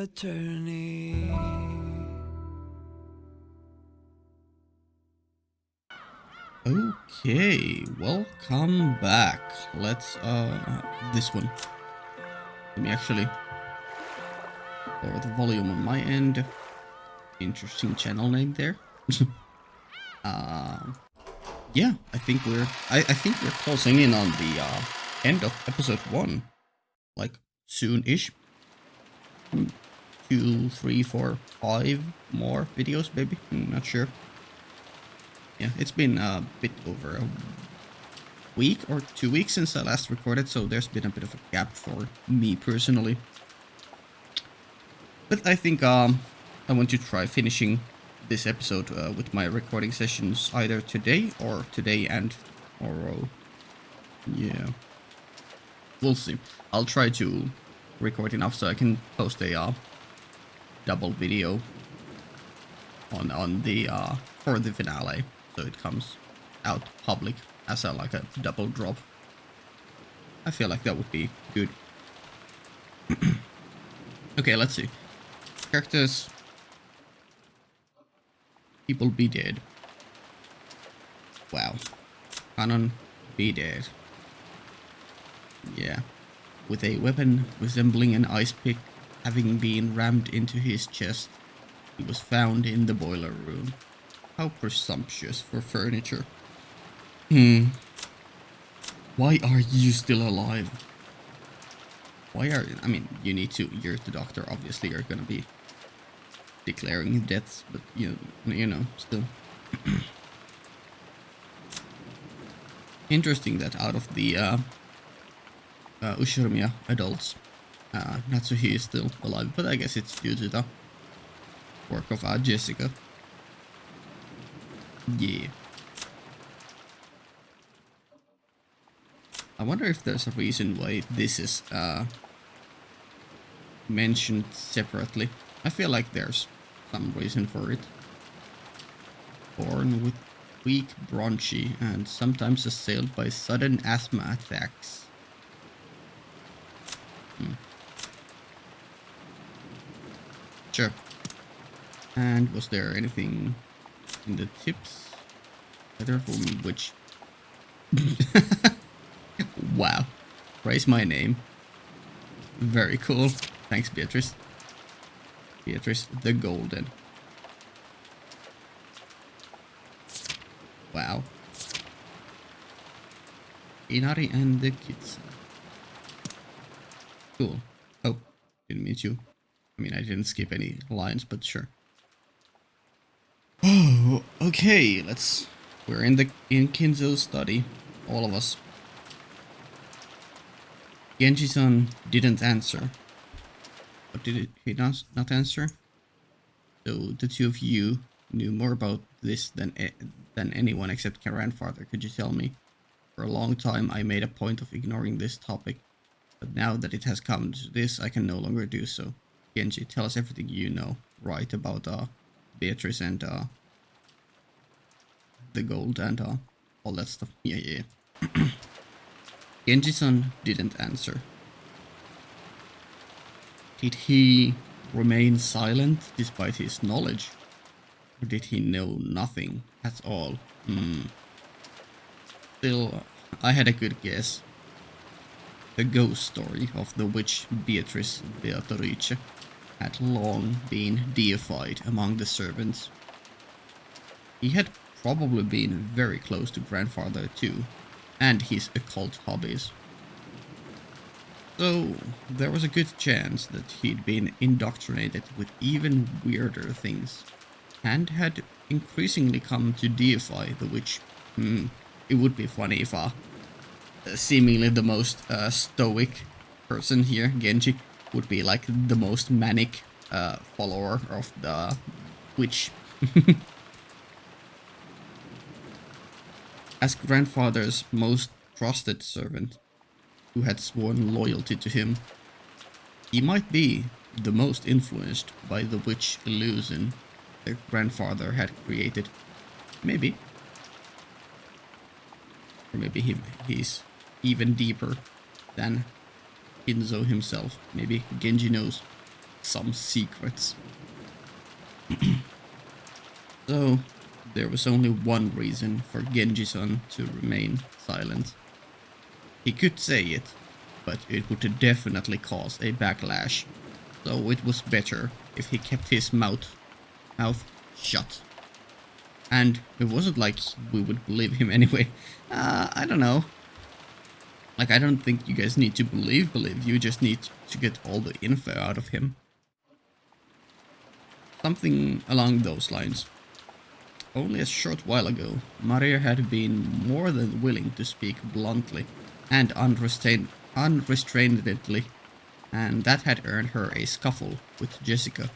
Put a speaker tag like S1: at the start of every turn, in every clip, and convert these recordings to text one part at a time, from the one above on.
S1: attorney.
S2: Okay, welcome back. Let's this one. Let me actually lower the volume on my end. Interesting channel name there. uh yeah, I think we're closing in on the end of episode 1. Like soon-ish. 2, 3, 4, 5 more videos maybe. Not sure. Yeah, it's been a bit over a week or 2 weeks since I last recorded, so there's been a bit of a gap for me personally. But I think I want to try finishing this episode with my recording sessions either today or today and tomorrow. Yeah, we'll see. I'll try to record enough so I can post a double video on the for the finale, so it comes out public as a like a double drop. I feel like that would be good. Okay, let's see. Characters. People be dead. Wow. Canon be dead. Yeah. With a weapon resembling an ice pick having been rammed into his chest, he was found in the boiler room. How presumptuous for furniture. Why are you still alive? I mean, you need to, you're the doctor, obviously you're gonna be declaring deaths, but you know, still. Interesting that out of the Ushirmiya adults, Natsuhi is still alive, but I guess it's due to the work of Jessica. Yeah. I wonder if there's a reason why this is mentioned separately. I feel like there's some reason for it. Born with weak bronchi and sometimes assailed by sudden asthma attacks. Sure. And was there anything in the tips? Either from which? Wow. Praise my name. Very cool. Thanks, Beatrice. Beatrice the Golden. Wow. Inari and the kids. Cool. Oh, didn't meet you. I mean, I didn't skip any lines, but sure. Oh, okay. We're in Kinzo's study, all of us. Genji-san didn't answer. What did he not answer? So the two of you knew more about this than anyone except grandfather. Could you tell me? For a long time, I made a point of ignoring this topic, but now that it has come to this, I can no longer do so. Genji, tell us everything you know, right, about Beatrice and the gold and all that stuff. Yeah. Genji-san didn't answer. Did he remain silent despite his knowledge? Or did he know nothing at all? Still, I had a good guess. The ghost story of the witch Beatrice Beatrice had long been deified among the servants. He had probably been very close to grandfather too, and his occult hobbies. So there was a good chance that he'd been indoctrinated with even weirder things, and had increasingly come to deify the witch. It would be funny if seemingly the most stoic person here, Genji, would be like the most manic follower of the witch. As grandfather's most trusted servant, who had sworn loyalty to him, he might be the most influenced by the witch illusion their grandfather had created. Maybe. Or maybe he's even deeper than Kinzo himself. Maybe Genji knows some secrets. So, there was only one reason for Genji-san to remain silent. He could say it, but it would definitely cause a backlash. So it was better if he kept his mouth shut. And it wasn't like we would believe him anyway. I don't know. Like, I don't think you guys need to believe. You just need to get all the info out of him. Something along those lines. Only a short while ago, Maria had been more than willing to speak bluntly and unrestrainedly, and that had earned her a scuffle with Jessica.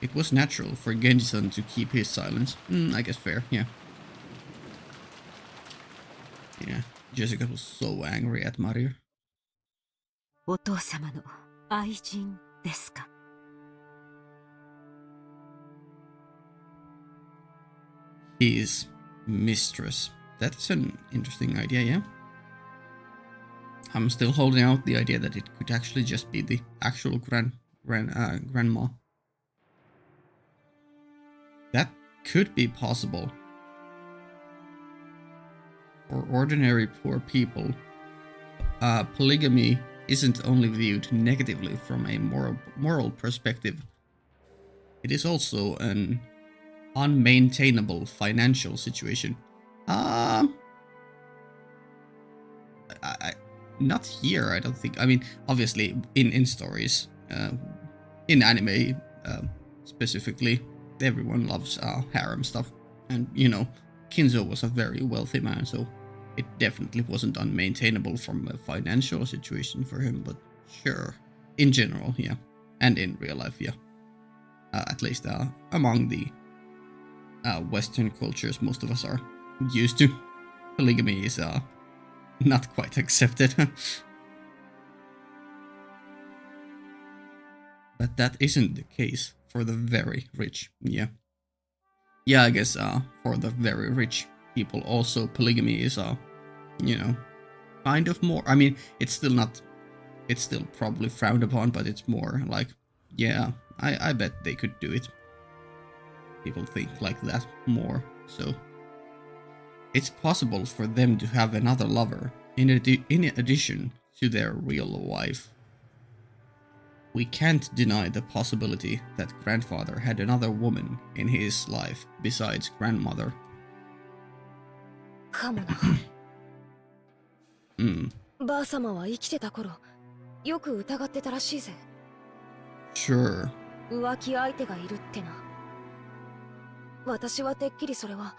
S2: It was natural for Genji-san to keep his silence. I guess fair, yeah. Yeah, Jessica was so angry at Maria.
S1: お父様の愛人ですか?
S2: His mistress. That's an interesting idea, yeah? I'm still holding out the idea that it could actually just be the actual grandma. That could be possible. For ordinary poor people, polygamy isn't only viewed negatively from a moral perspective. It is also an unmaintainable financial situation. Not here, I don't think. I mean, obviously, in stories, in anime specifically, everyone loves harem stuff. And, you know, Kinzo was a very wealthy man, so it definitely wasn't unmaintainable from a financial situation for him, but sure. In general, yeah. And in real life, yeah. At least among the Western cultures most of us are used to. Polygamy is not quite accepted. But that isn't the case for the very rich, yeah. Yeah, I guess for the very rich people also polygamy is, you know, kind of more, I mean, it's still probably frowned upon, but it's more like, yeah, I bet they could do it. People think like that more, so it's possible for them to have another lover in addition to their real wife. We can't deny the possibility that grandfather had another woman in his life besides grandmother.
S1: かもな。ばあ様は生きてた頃、よく疑ってたらしいぜ。
S2: Sure.
S1: 浮気相手がいるってな。私はてっきりそれは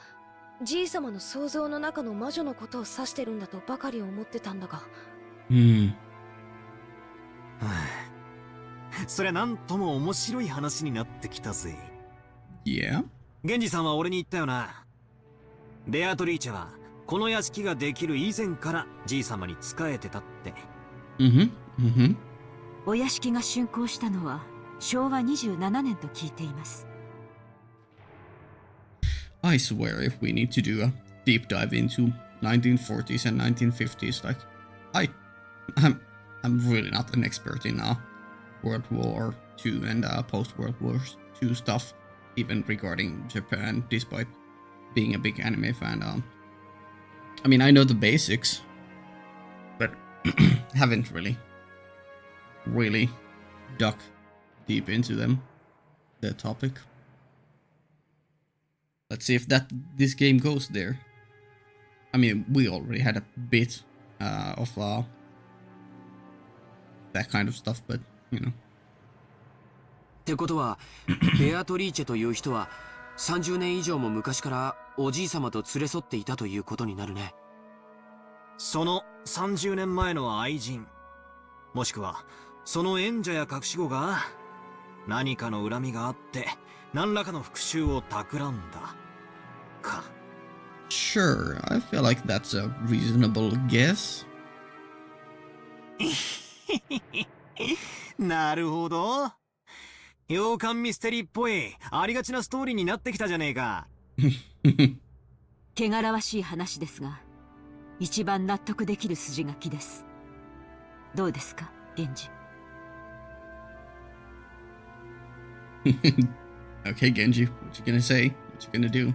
S1: じい様の想像の中の魔女のことを指してるんだとばかり思ってたんだが。
S3: そりゃなんとも面白い話になってきたぜ。
S2: Yeah?
S3: ゲンジさんは俺に言ったよな。ベアトリーチェはこの屋敷ができる以前からじい様に仕えてたって。
S1: お屋敷が竣工したのは昭和27年と聞いています。
S2: I swear if we need to do a deep dive into 1940s and 1950s, like, I'm really not an expert in World War II and post-World War II stuff, even regarding Japan, despite being a big anime fan. I mean, I know the basics, but haven't really dug deep into them, the topic. Let's see if this game goes there. I mean, we already had a bit of that kind of stuff, but you know.
S4: ってことは、ベアトリーチェという人は30年以上も昔からおじい様と連れ添っていたということになるね。
S3: その30年前の愛人、もしくはその縁者や隠し子が何かの恨みがあって何らかの復讐を企んだか。
S2: Sure, I feel like that's a reasonable guess.
S3: なるほど。洋館ミステリーっぽいありがちなストーリーになってきたじゃねえか。
S1: 汚らわしい話ですが、一番納得できる筋書きです。どうですか、源氏。
S2: Okay, Genji, what you gonna say? What you gonna do?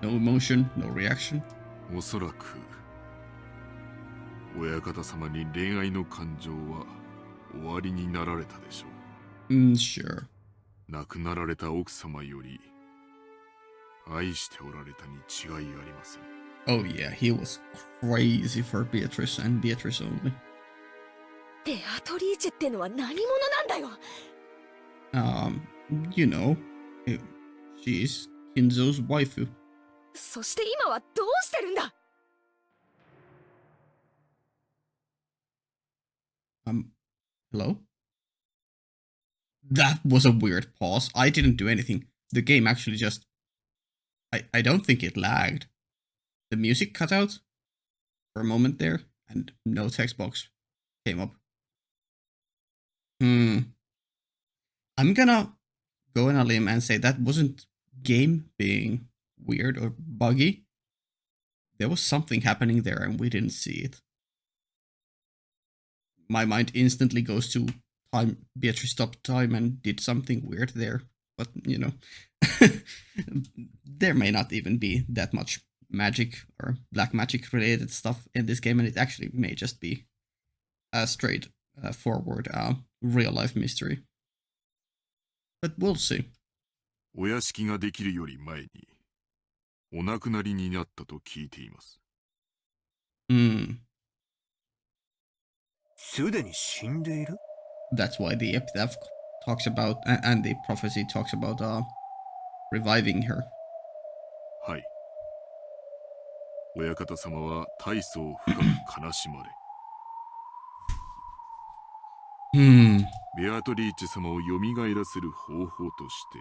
S2: No emotion, no reaction?
S5: おそらく親方様に恋愛の感情は終わりになられたでしょう。
S2: Sure.
S5: 亡くなられた奥様より愛しておられたに違いありません。
S2: Oh yeah, he was crazy for Beatrice and Beatrice only.
S1: ベアトリーチェってのは何者なんだよ。
S2: You know, she is Kinzo's waifu.
S1: そして今はどうしてるんだ。
S2: Hello? That was a weird pause. I didn't do anything. The game actually just... I don't think it lagged. The music cut out for a moment there, and no text box came up. I'm gonna go on a limb and say that wasn't game being weird or buggy. There was something happening there and we didn't see it. My mind instantly goes to time. Beatrice stopped time and did something weird there. But, you know, there may not even be that much magic or black magic related stuff in this game, and it actually may just be a straight forward real life mystery. But we'll see.
S5: お屋敷ができるより前にお亡くなりになったと聞いています。
S3: すでに死んでいる?
S2: That's why the epitaph talks about, and the prophecy talks about reviving her.
S5: はい。親方様は大層深く悲しまれ。ベアトリーチェ様を蘇らせる方法として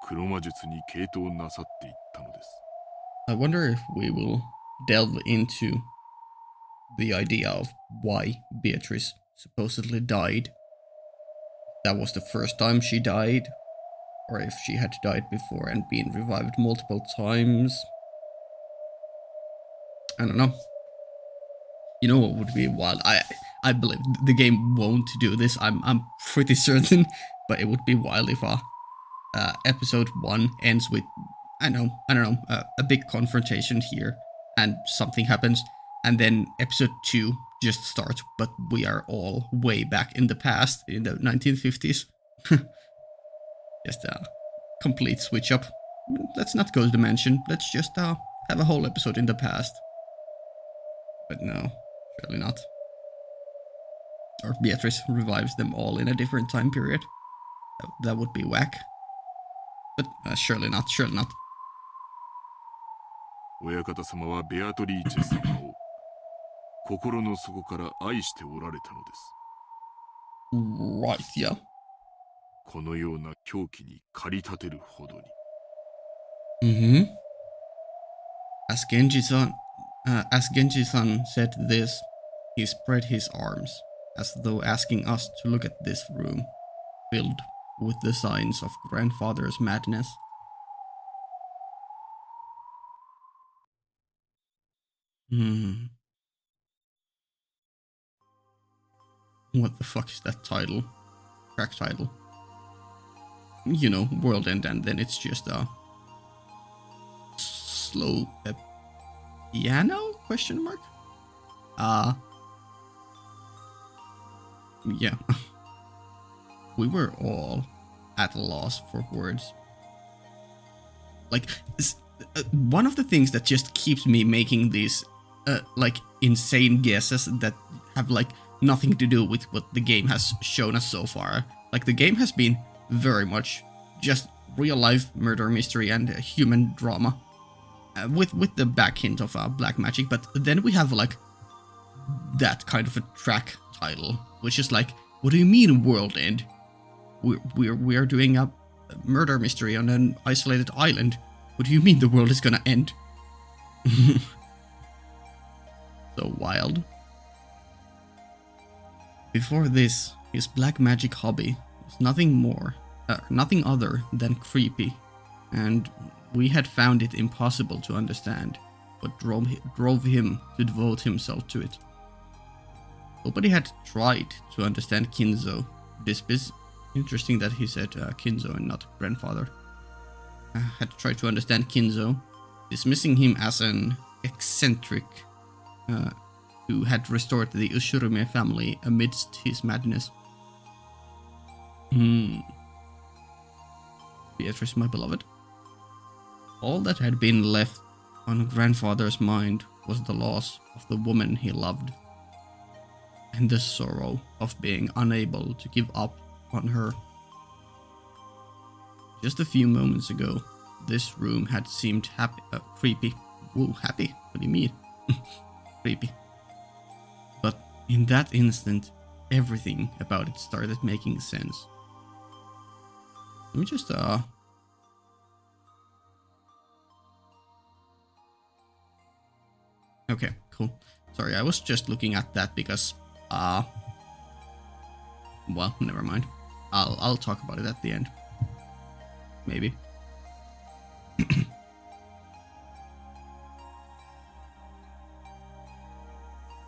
S5: 黒魔術に傾倒なさっていったのです。
S2: I wonder if we will delve into the idea of why Beatrice supposedly died. That was the first time she died, or if she had died before and been revived multiple times. I don't know. You know what would be wild? I believe the game won't do this. I'm pretty certain, but it would be wild if episode 1 ends with I don't know a big confrontation here and something happens, and then episode 2 just starts, but we are all way back in the past in the 1950s. Just a complete switch up. Let's not go to dimension. Let's just have a whole episode in the past. But no, surely not. Or Beatrice revives them all in a different time period. That would be whack. But surely not, surely not.
S5: 親方様はベアトリーチェ様を心の底から愛しておられたのです。
S2: Right, yeah.
S5: このような狂気に駆り立てるほど
S2: Mm-hmm.
S5: に。
S2: As Genji-san said this, he spread his arms, as though asking us to look at this room, filled with the signs of grandfather's madness. What the fuck is that title? Track title. You know, World End, and then it's just a slow piano? Question mark? Yeah. We were all at a loss for words. Like, one of the things that just keeps me making these like insane guesses that have like nothing to do with what the game has shown us so far. Like, the game has been very much just real life murder mystery and human drama, with the back hint of black magic. But then we have like that kind of a track title, which is like, what do you mean world end? We're doing a murder mystery on an isolated island. What do you mean the world is gonna end? So wild. Before this, his black magic hobby was nothing other than creepy, and we had found it impossible to understand what drove him to devote himself to it. Nobody had tried to understand Kinzo, Interesting that he said Kinzo and not grandfather. I had to try to understand Kinzo, dismissing him as an eccentric who had restored the Ushirume family amidst his madness. Beatrice, my beloved. All that had been left on grandfather's mind was the loss of the woman he loved, and the sorrow of being unable to give up on her. Just a few moments ago, this room had seemed creepy. Whoa, happy? What do you mean? Creepy. But in that instant, everything about it started making sense. Let me just Okay, cool. Sorry, I was just looking at that because well, never mind. I'll talk about it at the end. Maybe.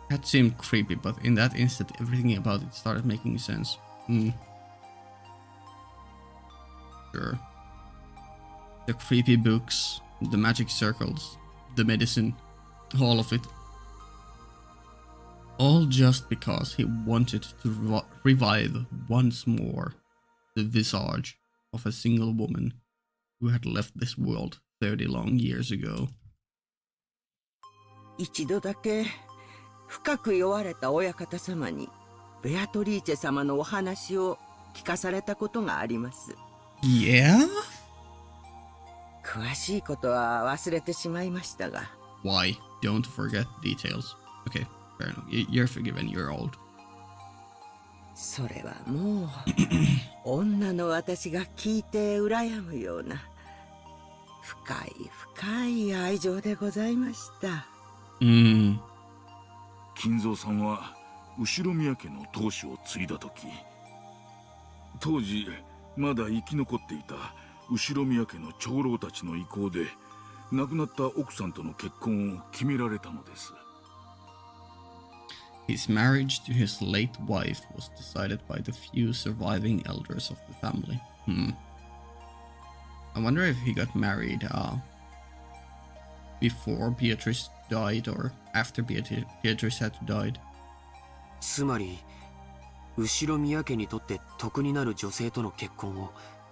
S2: That seemed creepy, but in that instant, everything about it started making sense. Sure. The creepy books, the magic circles, the medicine, all of it. All just because he wanted to revive once more the visage of a single woman who had left this world 30 long years ago.
S6: 一度だけ深く酔われた親方様にベアトリーチェ様のお話を聞かされたことがあります。
S2: Yeah?
S6: 詳しいことは忘れてしまいましたが。
S2: Why? Don't forget details. Okay, fair enough. You're forgiven, you're old.
S6: それはもう女の私が聞いて羨むような深い深い愛情でございました。
S5: 金蔵さんは後宮家の当主を継いだ時、当時まだ生き残っていた後宮家の長老たちの意向で亡くなった奥さんとの結婚を決められたのです。
S2: His marriage to his late wife was decided by the few surviving elders of the family. I wonder if he got married before Beatrice died or after Beatrice had died.
S4: つまり後宮家にとって得になる女性との結婚を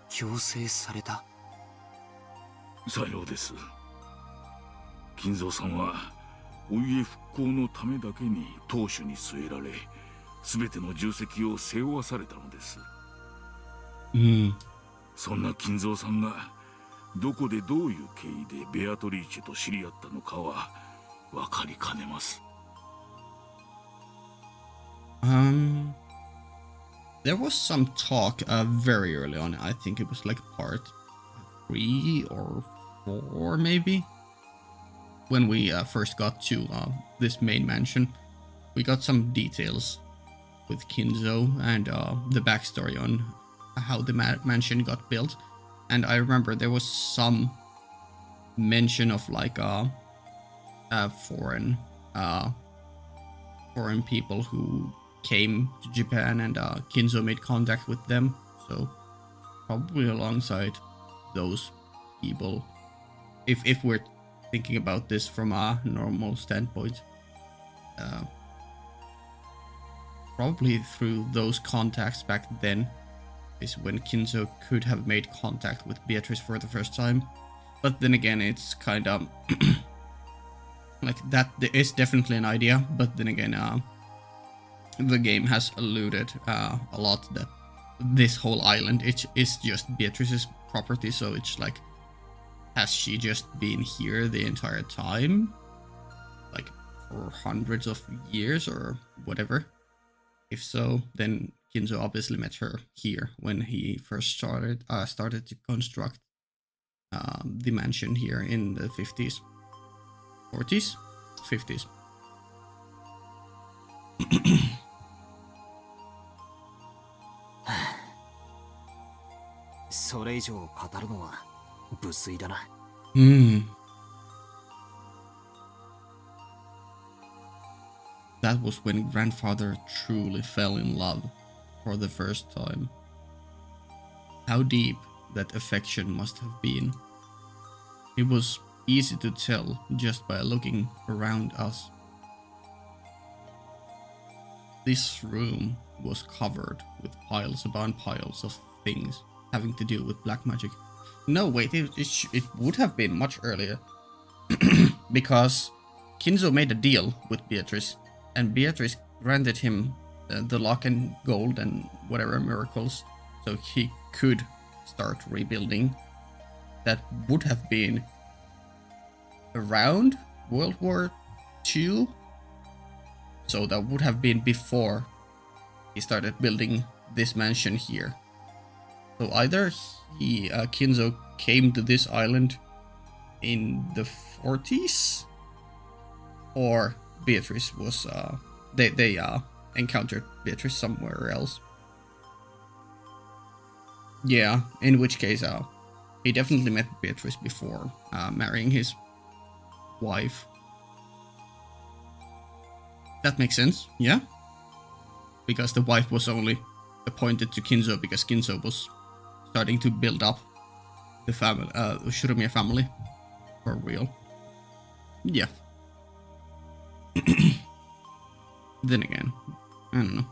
S4: 強制された。
S5: さようです。金蔵さんはお家復興のためだけに当主に据えられ、全ての重責を背負わされたのです。そんな金蔵さんがどこでどういう経緯でベアトリーチェと知り合ったのかは分かりかねます。
S2: There was some talk very early on. I think it was like part 3 or 4 maybe. When we first got to this main mansion, we got some details with Kinzo and the backstory on how the mansion got built. And I remember there was some mention of like foreign people who came to Japan, and Kinzo made contact with them. So probably alongside those people, if we're thinking about this from a normal standpoint, probably through those contacts back then is when Kinzo could have made contact with Beatrice for the first time. But then again, it's kind of like that is definitely an idea, but then again, the game has alluded a lot that this whole island is just Beatrice's property, so it's like, has she just been here the entire time? Like for hundreds of years or whatever? If so, then Kinzo obviously met her here when he first started to construct the mansion here in the 50s. 40s? 50s.
S3: それ以上語るのは無粋だな。
S2: That was when grandfather truly fell in love for the first time. how deep that affection must have been. It was easy to tell just by looking around us. This room was covered with piles upon piles of things having to do with black magic. No, wait, it would have been much earlier. Because Kinzo made a deal with Beatrice, and Beatrice granted him the luck and gold and whatever miracles, so he could start rebuilding. That would have been around World War II, so that would have been before he started building this mansion here. So either Kinzo came to this island in the 40s, or Beatrice was they encountered Beatrice somewhere else. Yeah, in which case he definitely met Beatrice before marrying his wife. That makes sense, yeah? Because the wife was only appointed to Kinzo because Kinzo was starting to build up the family, Shiromiya family, for real. Yeah. Then again, I don't know.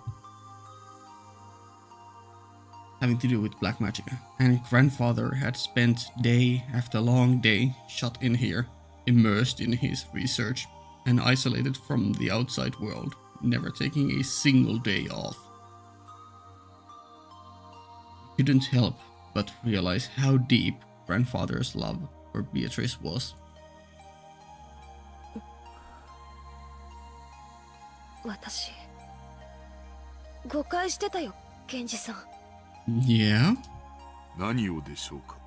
S2: Having to do with black magic. And grandfather had spent day after long day shut in here, immersed in his research, and isolated from the outside world, never taking a single day off. Couldn't help but realize how deep grandfather's love for Beatrice was.
S1: 私誤解してたよ、源氏さん。
S2: Yeah?
S5: 何をでしょうか。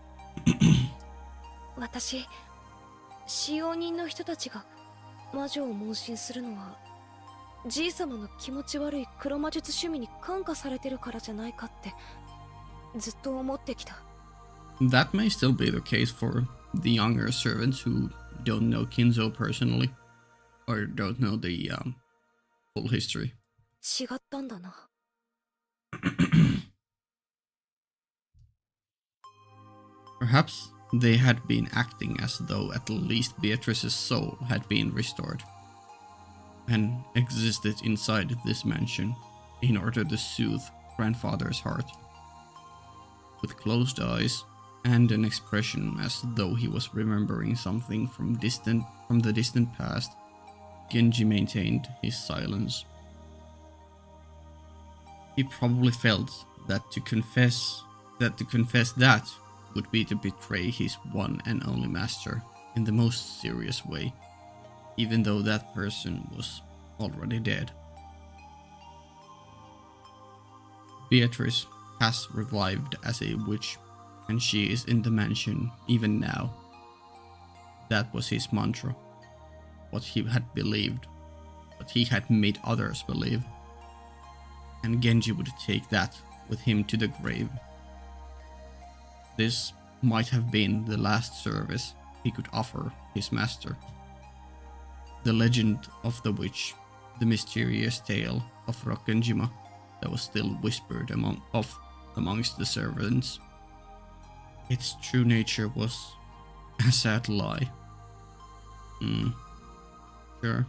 S1: 私、使用人の人たちが魔女を妄信するのは、じい様の気持ち悪い黒魔術趣味に感化されてるからじゃないかってずっと思ってきた。
S2: That may still be the case for the younger servants who don't know Kinzo personally, or don't know the full history.
S1: 違ったんだな。
S2: Perhaps they had been acting as though at least Beatrice's soul had been restored and existed inside this mansion in order to soothe grandfather's heart. With closed eyes and an expression as though he was remembering something from the distant past, Genji maintained his silence. He probably felt that to confess that would be to betray his one and only master in the most serious way, even though that person was already dead. Beatrice has revived as a witch, and she is in the mansion even now. That was his mantra, what he had believed, what he had made others believe. And Genji would take that with him to the grave. This might have been the last service he could offer his master. The legend of the witch, the mysterious tale of Rokkenjima that was still whispered amongst the servants. Its true nature was a sad lie. Sure.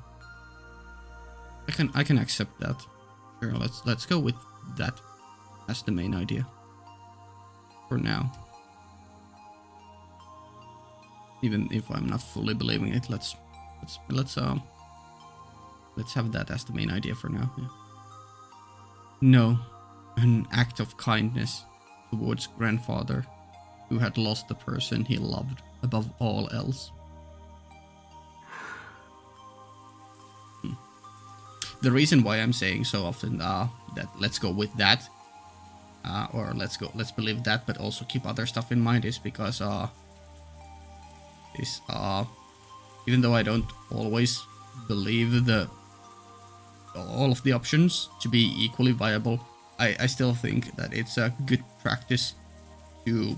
S2: I can accept that. Sure, let's go with that as the main idea. For now. Even if I'm not fully believing it, let's have that as the main idea for now. Yeah. No, an act of kindness towards grandfather, who had lost the person he loved above all else. The reason why I'm saying so often that let's go with that, or let's believe that, but also keep other stuff in mind, is because even though I don't always believe all of the options to be equally viable, I still think that it's a good practice to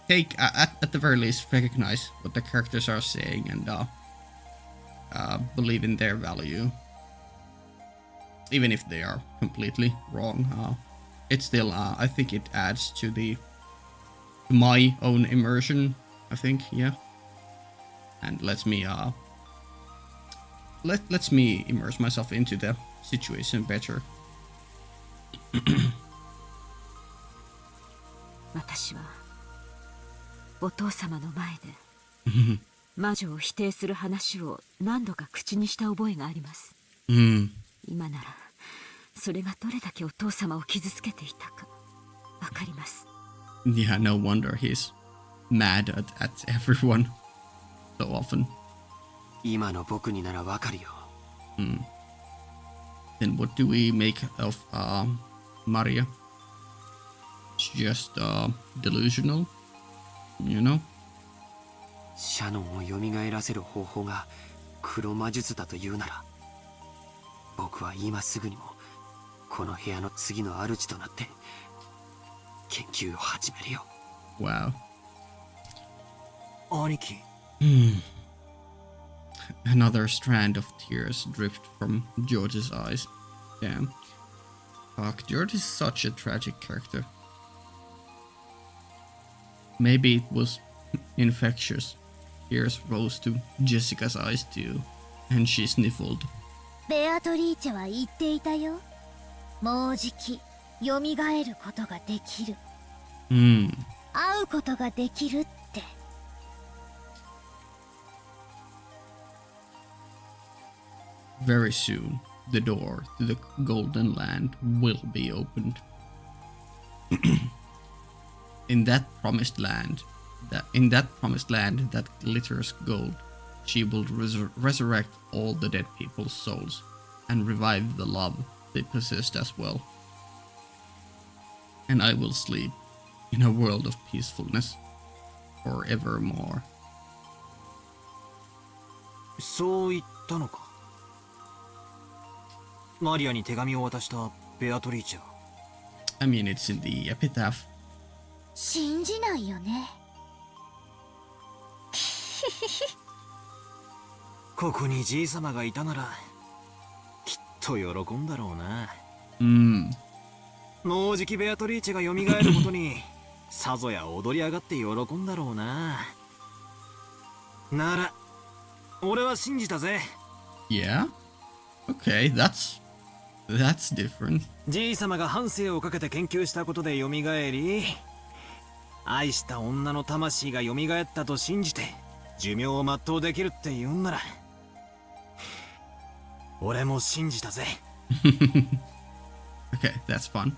S2: take, at the very least, recognize what the characters are saying and believe in their value, even if they are completely wrong. it's still, I think it adds to my own immersion, I think, yeah. And lets me immerse myself into the situation better.
S7: 私はお父様の前で魔女を否定する話を何度か口にした覚えがあります。今ならそれがどれだけお父様を傷つけていたかわかります。
S2: Yeah, no wonder he's mad at everyone so often.
S4: 今の僕にならわかるよ。
S2: Then what do we make of Maria? She's just delusional, you know?
S4: シャノンを蘇らせる方法が黒魔術だというなら、僕は今すぐにもこの部屋の次の主となって研究を始めるよ。
S2: Wow.
S3: 兄貴。
S2: Another strand of tears dripped from George's eyes. Damn. Fuck, George is such a tragic character. Maybe it was infectious. Tears rose to Jessica's eyes too, and she sniffled.
S8: ベアトリーチェは言っていたよ。もうじき蘇ることができる。会うことができるって。
S2: Very soon, the door to the Golden Land will be opened. In that promised land that glitters gold, she will resurrect all the dead people's souls and revive the love they possessed as well. And I will sleep in a world of peacefulness forevermore.
S3: そう言ったのか。マリアに手紙を渡したベアトリーチェは。
S2: I mean, it's in the epitaph.
S8: 信じないよね。
S3: ここにじいさまがいたならきっと喜んだろうな。もうじきベアトリーチェが蘇ることにさぞや踊り上がって喜んだろうな。なら俺は信じたぜ。
S2: Yeah? Okay, that's different.
S3: じいさまが半生をかけて研究したことで蘇り、愛した女の魂が蘇ったと信じて寿命を全うできるって言うんなら俺も信じたぜ。
S2: Okay, that's fun.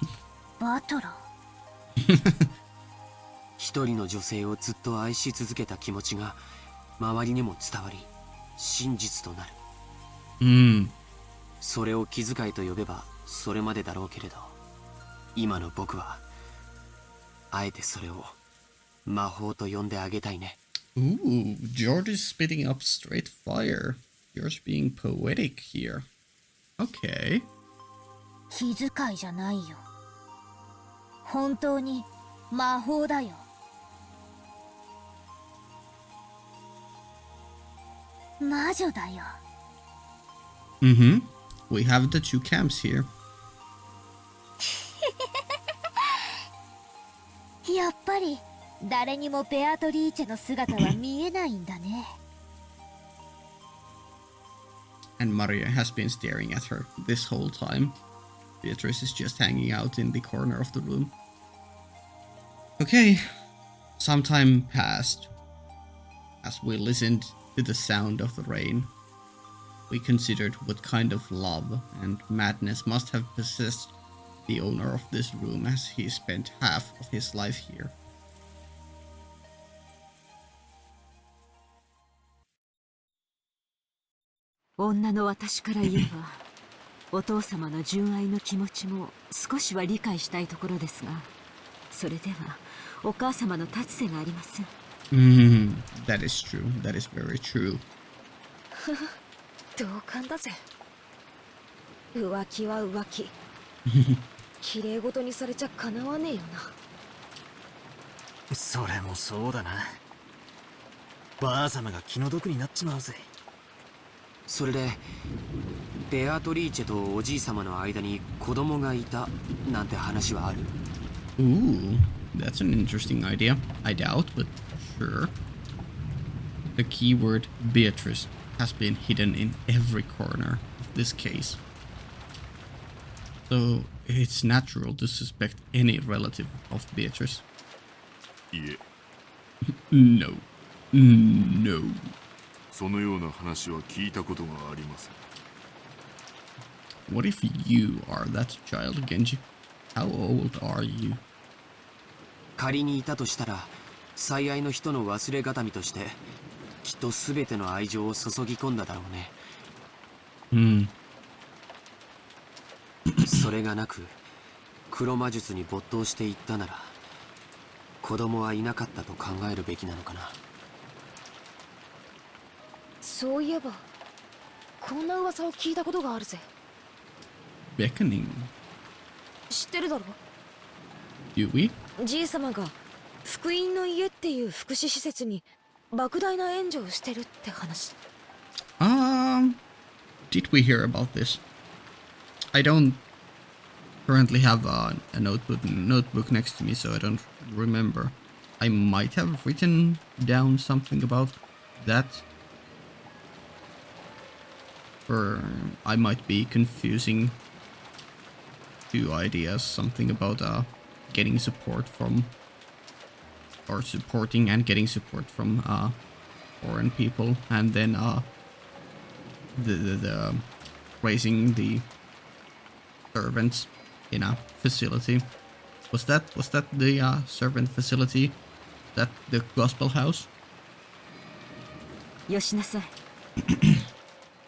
S8: バトラ
S4: 一人の女性をずっと愛し続けた気持ちが周りにも伝わり真実となる。それを気遣いと呼べばそれまでだろうけれど、今の僕はあえてそれを魔法と呼んであげたいね。
S2: Ooh, George is spitting up straight fire. You're being poetic here. Okay.
S8: 気遣いじゃないよ。本当に魔法だよ。魔女だよ。
S2: We have the two camps here.
S8: やっぱり誰にもベアトリーチェの姿は見えないんだね。
S2: And Maria has been staring at her this whole time. Beatrice is just hanging out in the corner of the room. Okay, some time passed. As we listened to the sound of the rain, we considered what kind of love and madness must have possessed the owner of this room as he spent half of his life here.
S7: 女の私から言えばお父様の純愛の気持ちも少しは理解したいところですが、それではお母様の立つ瀬がありません。
S2: That is true. That is very true.
S1: 同感だぜ。浮気は浮気。綺麗事にされちゃかなわねえよな。
S3: それもそうだな。ばあ様が気の毒になっちまうぜ。
S4: それでベアトリーチェとおじい様の間に子供がいたなんて話はある？
S2: Ooh, that's an interesting idea. I doubt, but sure. The keyword Beatrice has been hidden in every corner of this case. So it's natural to suspect any relative of Beatrice.
S5: いえ、
S2: No. No.
S5: そのような話は聞いたことがありません。
S2: What if you are that child, Genji? How old are you?
S4: 仮にいたとしたら最愛の人の忘れがたみとしてきっと全ての愛情を注ぎ込んだだろうね。それがなく黒魔術に没頭していったなら子供はいなかったと考えるべきなのかな。
S1: そういえばこんな噂を聞いたことがあるぜ。
S2: Beckoning.
S1: 知ってるだろ？
S2: Do we?
S1: じい様が福音の家っていう福祉施設に莫大な援助をしてるって話。
S2: Did we hear about this? I don't currently have a notebook next to me, so I don't remember. I might have written down something about that. Or I might be confusing two ideas. Something about getting support from, or supporting and getting support from foreign people, and then the raising the servants in a facility. Was that the servant facility? That the gospel house?
S7: よしなさい。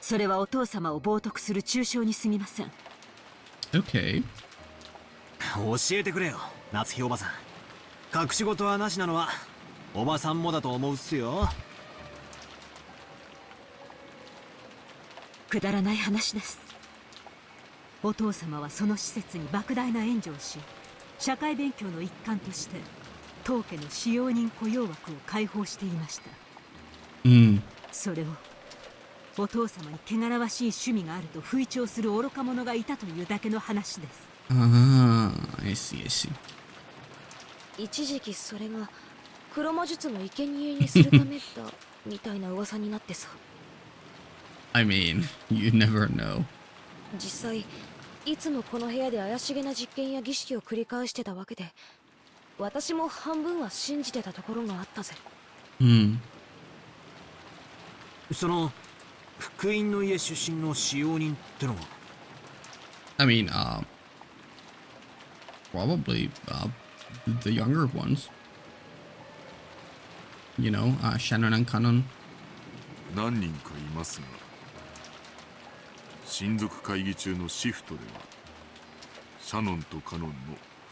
S7: それはお父様を冒涜する中傷に過ぎません。
S2: Okay.
S3: 教えてくれよ、夏日おばさん。隠し事はなしなのはおばさんもだと思うっすよ。
S7: くだらない話です。お父様はその施設に莫大な援助をし、社会勉強の一環として当家の使用人雇用枠を開放していました。それをお父様に汚らわしい趣味があると吹聴する愚か者がいたというだけの話です。
S2: Ah, I see, I see.
S1: 一時期それが黒魔術の生贄にするためだみたいな噂になってさ。
S2: I mean, you never know.
S1: 実際いつもこの部屋で怪しげな実験や儀式を繰り返してたわけで、私も半分は信じてたところがあったぜ。
S3: その福音の家出身の使用人ってのは？
S2: I mean, probably the younger ones. You know, Shannon and Canon.
S5: 何人かいますが、親族会議中のシフトではシャノンとカノンの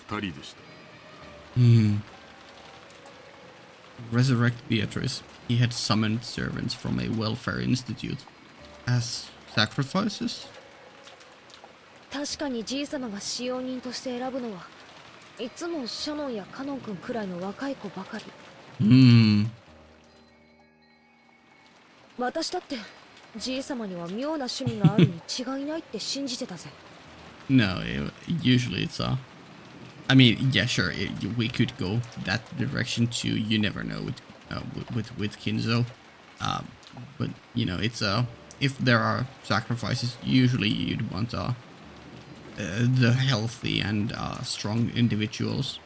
S5: 2人でした。
S2: Resurrect Beatrice. He had summoned servants from a welfare institute as sacrifices.
S1: 確かにじい様が使用人として選ぶのはいつもシャノンやカノン君くらいの若い子ばかり。私だってじい様には妙な趣味があるに違いないって信じてたぜ。
S2: No, usually it's I mean, yeah, sure, we could go that direction too. You never know with Kinzo, but you know, it's if there are sacrifices, usually you'd want the healthy and strong individuals.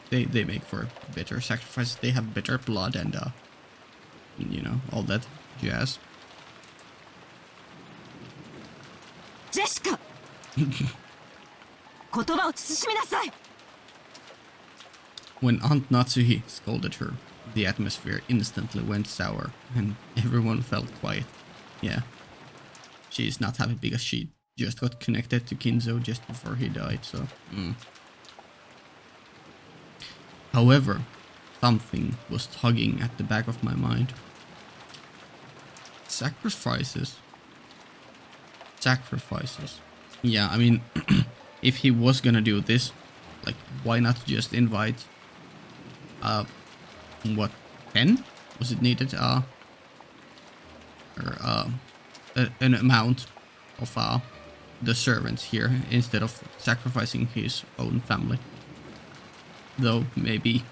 S2: They make for better sacrifices. They have better blood and you know, all that jazz.
S7: ジェシカ言葉を慎みなさい。
S2: When Aunt Natsuhi scolded her, the atmosphere instantly went sour, and everyone felt quiet. Yeah, she's not happy because she just got connected to Kinzo just before he died, so... However, something was tugging at the back of my mind. Sacrifices. Yeah, I mean, if he was gonna do this, like, why not just invite, what, 10? Was it needed, or, an amount of the servants here instead of sacrificing his own family. Though maybe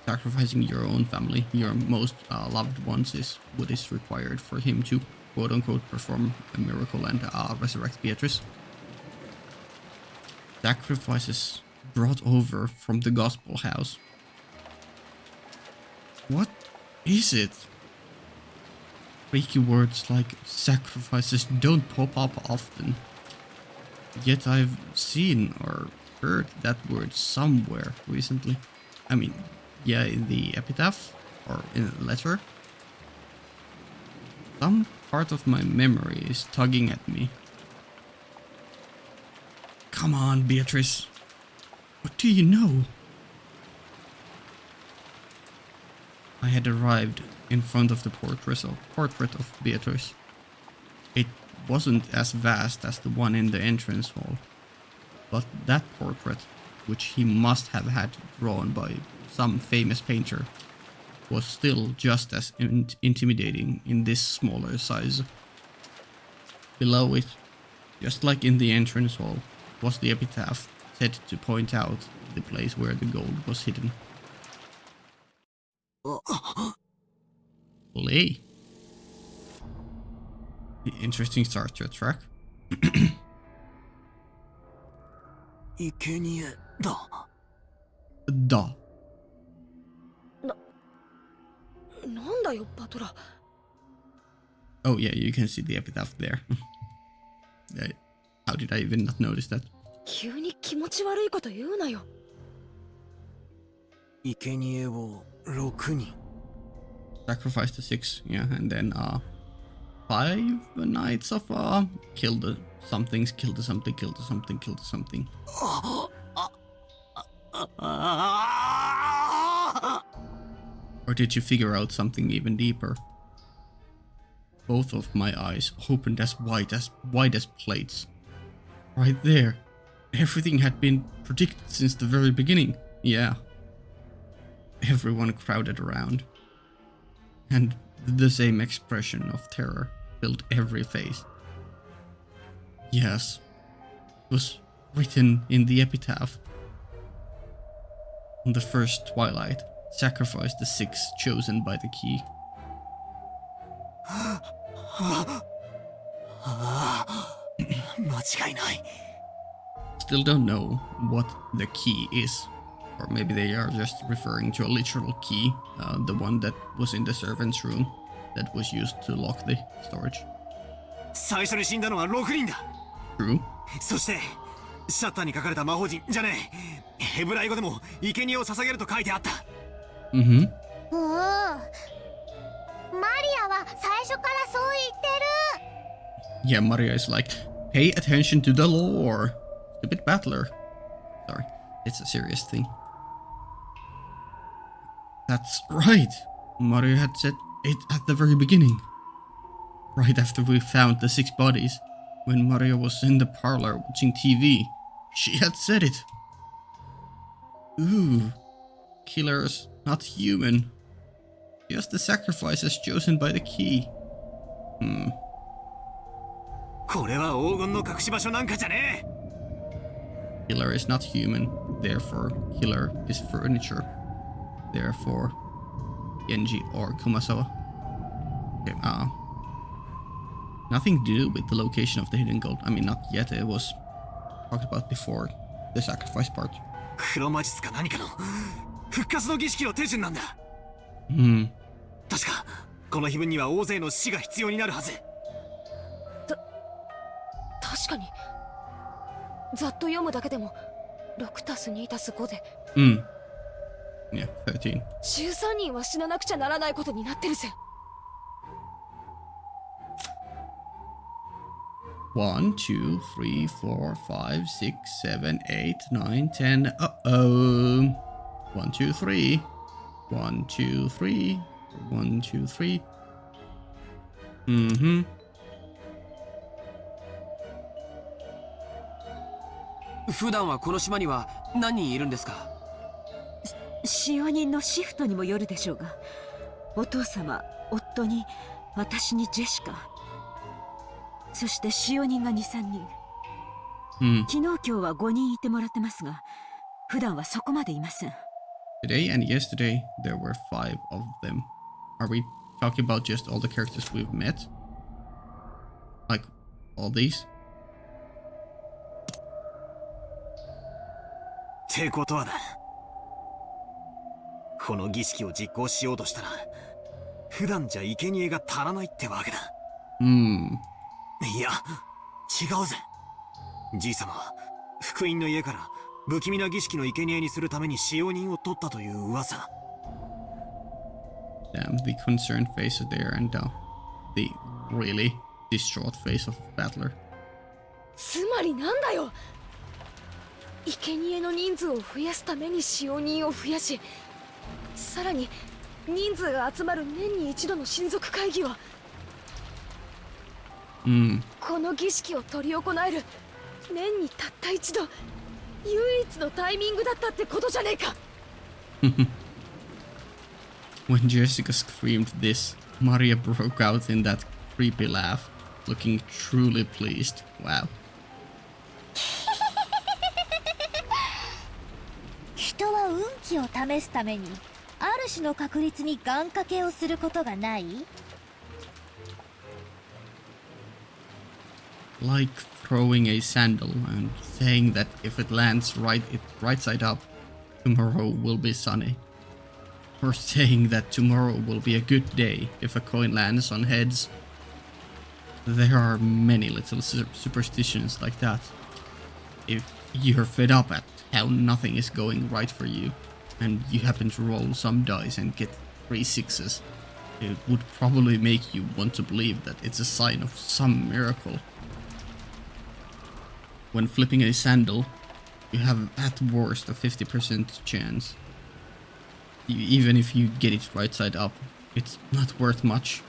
S2: sacrificing your own family, your most loved ones, is what is required for him to quote-unquote perform a miracle and resurrect Beatrice. Sacrifices brought over from the gospel house. What is it? Freaky words like sacrifices don't pop up often. Yet I've seen or heard that word somewhere recently. I mean, yeah, in the epitaph or in a letter. Some part of my memory is tugging at me. Come on, Beatrice. What do you know? I had arrived in front of the portrait of Beatrice. It wasn't as vast as the one in the entrance hall, but that portrait, which he must have had drawn by some famous painter, was still just as intimidating in this smaller size. Below it, just like in the entrance hall, was the epitaph set to point out the place where the gold was hidden. Play. Interesting start to a track.
S3: 生贄だ。
S2: Da.
S1: なんだよバトラ。
S2: Oh yeah, you can see the epitaph there. How did I even not notice that?
S1: 急に気持ち悪いこと言うなよ。
S3: 生贄を6人。
S2: Sacrifice to 6, yeah, and then 5 nights of killed something. Or did you figure out something even deeper? Both of my eyes opened as wide as plates. Right there. Everything had been predicted since the very beginning. Yeah. Everyone crowded around. And the same expression of terror filled every face. Yes. It was written in the epitaph. On the first twilight, sacrifice the 6 chosen by the key. Still don't know what the key is. Or maybe they are just referring to a literal key, the one that was in the servant's room, that was used to lock the storage.
S3: 最初に死んだのは6人だ。
S2: True.
S3: そしてシャッターに書かれた魔法陣じゃねえ、ヘブライ語でも生贄を捧げると書いてあった。
S2: Mm-hmm.
S8: おお、マリアは最初からそう言ってる。
S2: Yeah, Maria is like, pay attention to the lore. Stupid battler. Sorry, it's a serious thing. That's right. Maria had said it at the very beginning. Right after we found the 6 bodies. When Maria was in the parlor watching TV. She had said it. Ooh. Killers, not human. Just the sacrifices chosen by the key.
S3: これは黄金の隠し場所なんかじゃねえ。
S2: Killer is not human. Therefore, killer is furniture. Therefore, Genji or Kumasawa. Okay, nothing to do with the location of the hidden gold. I mean, not yet. It was talked about before the sacrifice part.
S3: 黒魔術か何かの復活の儀式の手順なんだ。確かこの碑文には大勢の死が必要になるはず。
S1: 確かにざっと読むだけでも 6+2+5 で
S2: Yeah, 13.
S1: 13人は死ななくちゃならないことになってるぜ。
S2: 1, 2, 3, 4, 5, 6, 7, 8, 9, 10. Uh-oh. 1, 2, 3. 1, 2, 3. 1, 2, 3. Mm-hmm.
S4: 普段はこの島には何人いるんですか？
S7: 使用人のシフトにもよるでしょうが、お父様、夫に、私にジェシカ、そして使用人が2、3人。昨日今日は5人いてもらってますが、普段はそこまでいません。
S2: Today and yesterday, there were 5 of them. Are we talking about just all the characters we've met? Like, all these?
S3: ってことはだ。この儀式を実行しようとしたら、普段じゃ生贄が足らないってわけだ。いや、違うぜ。じいさまは、福音の家から不気味な儀式の生贄にするために使用人を取ったという噂。
S2: Damn, the concerned face there and the really distraught face of Battler.
S1: つまりなんだよ。生贄の人数を増やすために使用人を増やし、さらに人数が集まる年に一度の親族会議を、この儀式を執り行える年にたった一度唯一のタイミングだったってことじゃねえか。
S2: When Jessica screamed this, Maria broke out in that creepy laugh, looking truly pleased. Wow.
S8: 人は運気を試すためにある種の確率に願掛けをすることがない？
S2: Like throwing a sandal and saying that if it lands right side up, tomorrow will be sunny. Or saying that tomorrow will be a good day if a coin lands on heads. There are many little superstitions like that. If you're fed up at how nothing is going right for you, and you happen to roll some dice and get 3 6s, it would probably make you want to believe that it's a sign of some miracle. When flipping a sandal, you have at worst a 50% chance. Even if you get it right side up, it's not worth much.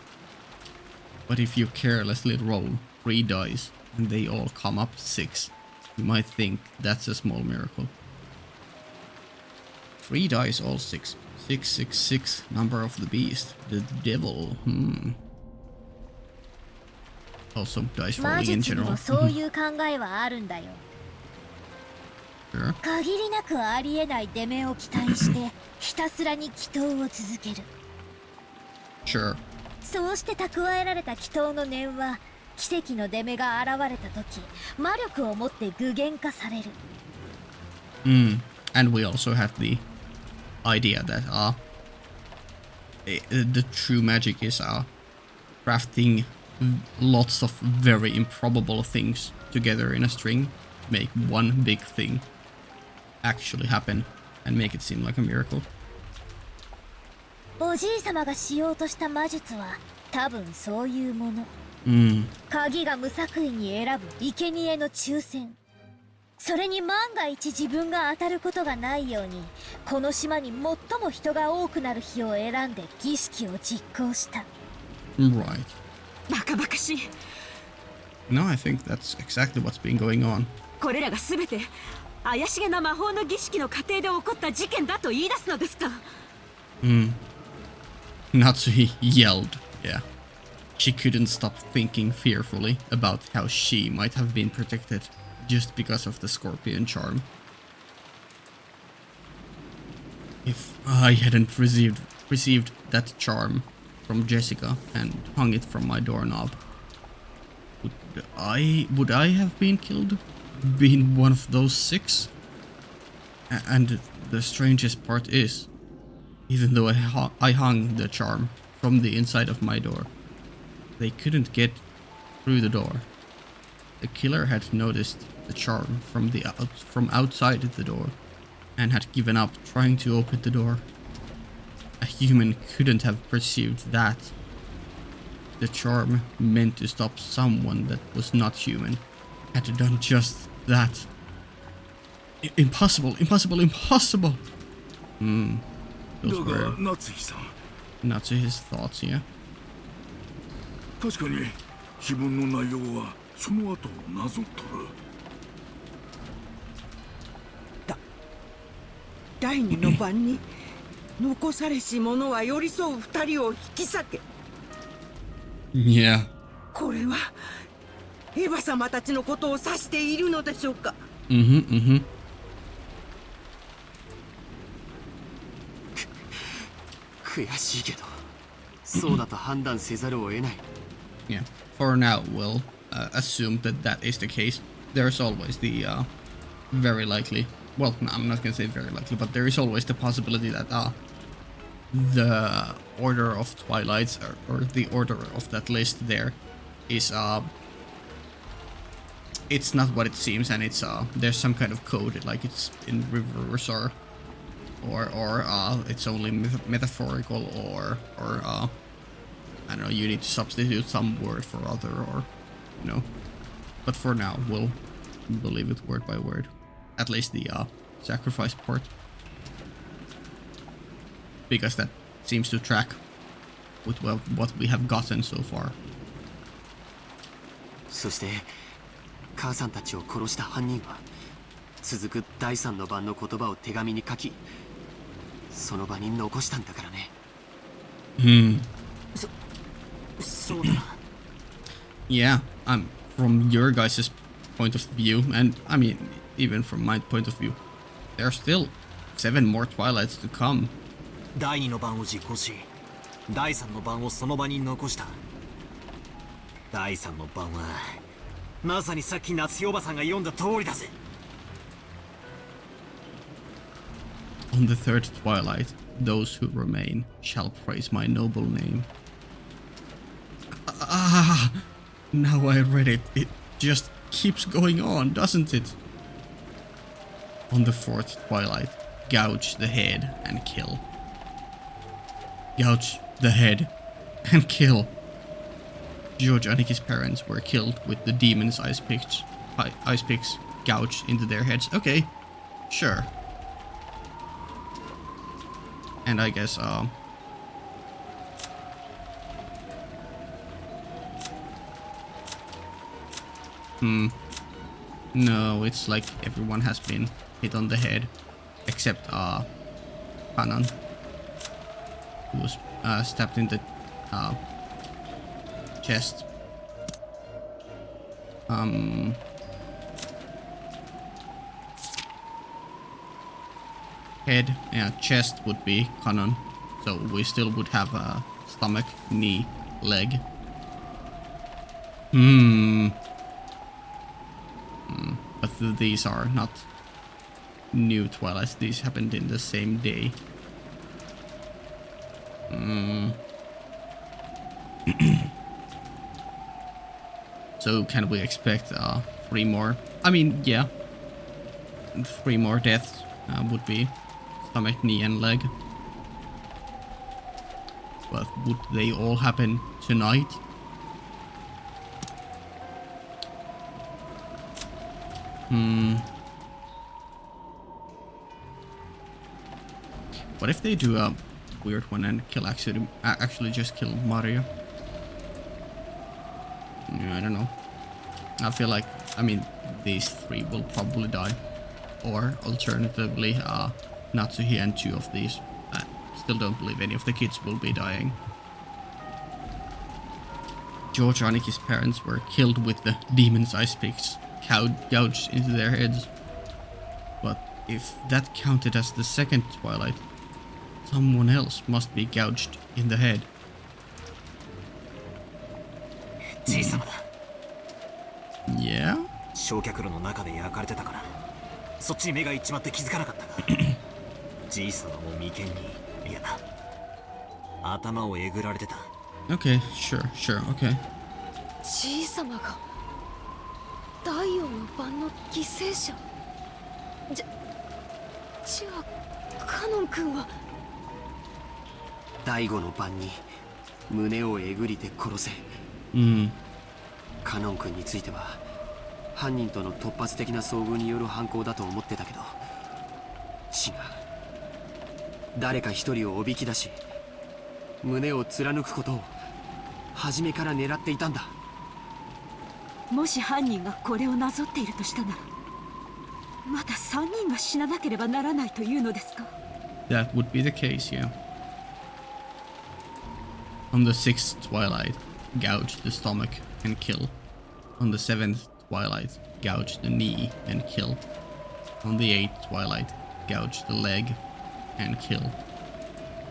S2: But if you carelessly roll 3 dice and they all come up 6, you might think that's a small miracle. 3 dice, all 6. 666, number of the beast, the devil. Also, dice
S8: 魔
S2: rolling in
S8: 術に
S2: general.
S8: もそういう考えはあるんだよ。
S2: Sure.
S8: 限りなくありえない出目を期待してひたすらに祈祷を続ける。
S2: Sure.
S8: そうして蓄えられた祈祷の念は奇跡の出目が現れた時魔力を持って具現化される。
S2: And we also have the idea that the true magic is crafting lots of very improbable things together in a string to make one big thing actually happen and make it seem like a miracle.
S8: おじいさまがしようとした魔術は多分そういうもの。鍵が無作為に選ぶ生贄の抽選。それに万が一自分が当たることがないようにこの島に最も人が多くなる日を選んで儀式を実行した。
S2: Right.
S7: バカバカしい。
S2: No, I think that's exactly what's been going on.
S7: これらが全て怪しげな魔法の儀式の過程で起こった事件だと言い出すのですか。
S2: Natsuhi yelled. Yeah. She couldn't stop thinking fearfully about how she might have been protected just because of the scorpion charm. If I hadn't received that charm from Jessica and hung it from my doorknob, would I have been killed? Been one of those 6? And the strangest part is, even though I hung the charm from the inside of my door, they couldn't get through the door. The killer had noticed the charm from outside the door and had given up trying to open the door. A human couldn't have perceived that. The charm meant to stop someone that was not human. Had done just that. Impossible, impossible, impossible! Those were
S5: 夏日さん、
S2: Natsuhi's thoughts, yeah.
S5: 確かに碑文の内容はその後をなぞっとる。
S6: 第二の晩に残されし者は寄り添う二人を引き裂け。
S2: Yeah.
S6: これはエヴァ様たちのことを指しているのでしょうか。
S4: 悔しいけど、そうだと判断せざるを得ない。
S2: Yeah, for now we'll assume that that is the case. There's always the very likely, well, no, I'm not gonna say very likely, but there is always the possibility that the order of Twilights or the order of that list there is it's not what it seems, and it's there's some kind of code, like it's in reverse or it's only metaphorical or I don't know, you need to substitute some word for other, or you know. But for now we'll believe it word by word, at least the sacrifice part, because that seems to track with what we have gotten so far.
S4: そして母さんたちを殺した犯人は続く第三の番の言葉を手紙に書き、その場に残したんだからね。
S3: そうだな。
S2: Yeah, from your guys' point of view, and I mean even from my point of view, there are still 7 more Twilights to come.
S3: 第2の番を実行し、第3の番をその場に残した。第3の番はまさにさっき夏日おばさんが読んだ通りだぜ。
S2: On the 3rd Twilight, those who remain shall praise my noble name. Now I read it. It just keeps going on, doesn't it? On the 4th Twilight, gouge the head and kill. Gouge the head and kill. George Aniki's parents were killed with the demon's ice picks gouged into their heads. Okay, sure. And I guess no, it's like everyone has been hit on the head except Kanan, who was stabbed in the chest. Head, yeah, chest would be Kanan, so we still would have stomach, knee, leg. But these are not new Twilights, these happened in the same day. So can we expect 3 more? I mean, yeah, 3 more deaths would be stomach, knee and leg. But would they all happen tonight? What if they do a weird one and kill actually just kill Mario? I don't know. I feel like, I mean, these 3 will probably die. Or alternatively, Natsuhi and 2 of these. I still don't believe any of the kids will be dying. George Aniki's parents were killed with the demon's ice picks gouged into their heads. But if that counted as the 2nd Twilight, someone else must be gouged in the head.
S3: じいさまだ。
S2: Yeah?
S3: 焼却炉の中で焼かれてたから、そっちに目がいっちまって気づかなかったが、じいさまも眉間に、いや、頭をえぐられてた。
S2: Okay, sure, okay.
S1: じいさまが第4の番の犠牲者。じゃあカノン君は
S4: 第5の番に胸をえぐりて殺せ。カノン君については犯人との突発的な遭遇による犯行だと思ってたけど、違う。誰か一人をおびき出し胸を貫くことを初めから狙っていたんだ。
S7: もし犯人がこれをなぞっているとしたなら、まだ3人が死ななければならないというのですか？
S2: That would be the case, yeah. On the 6th Twilight, gouge the stomach and kill. On the 7th twilight, gouge the knee and kill. On the 8th twilight, gouge the leg and kill.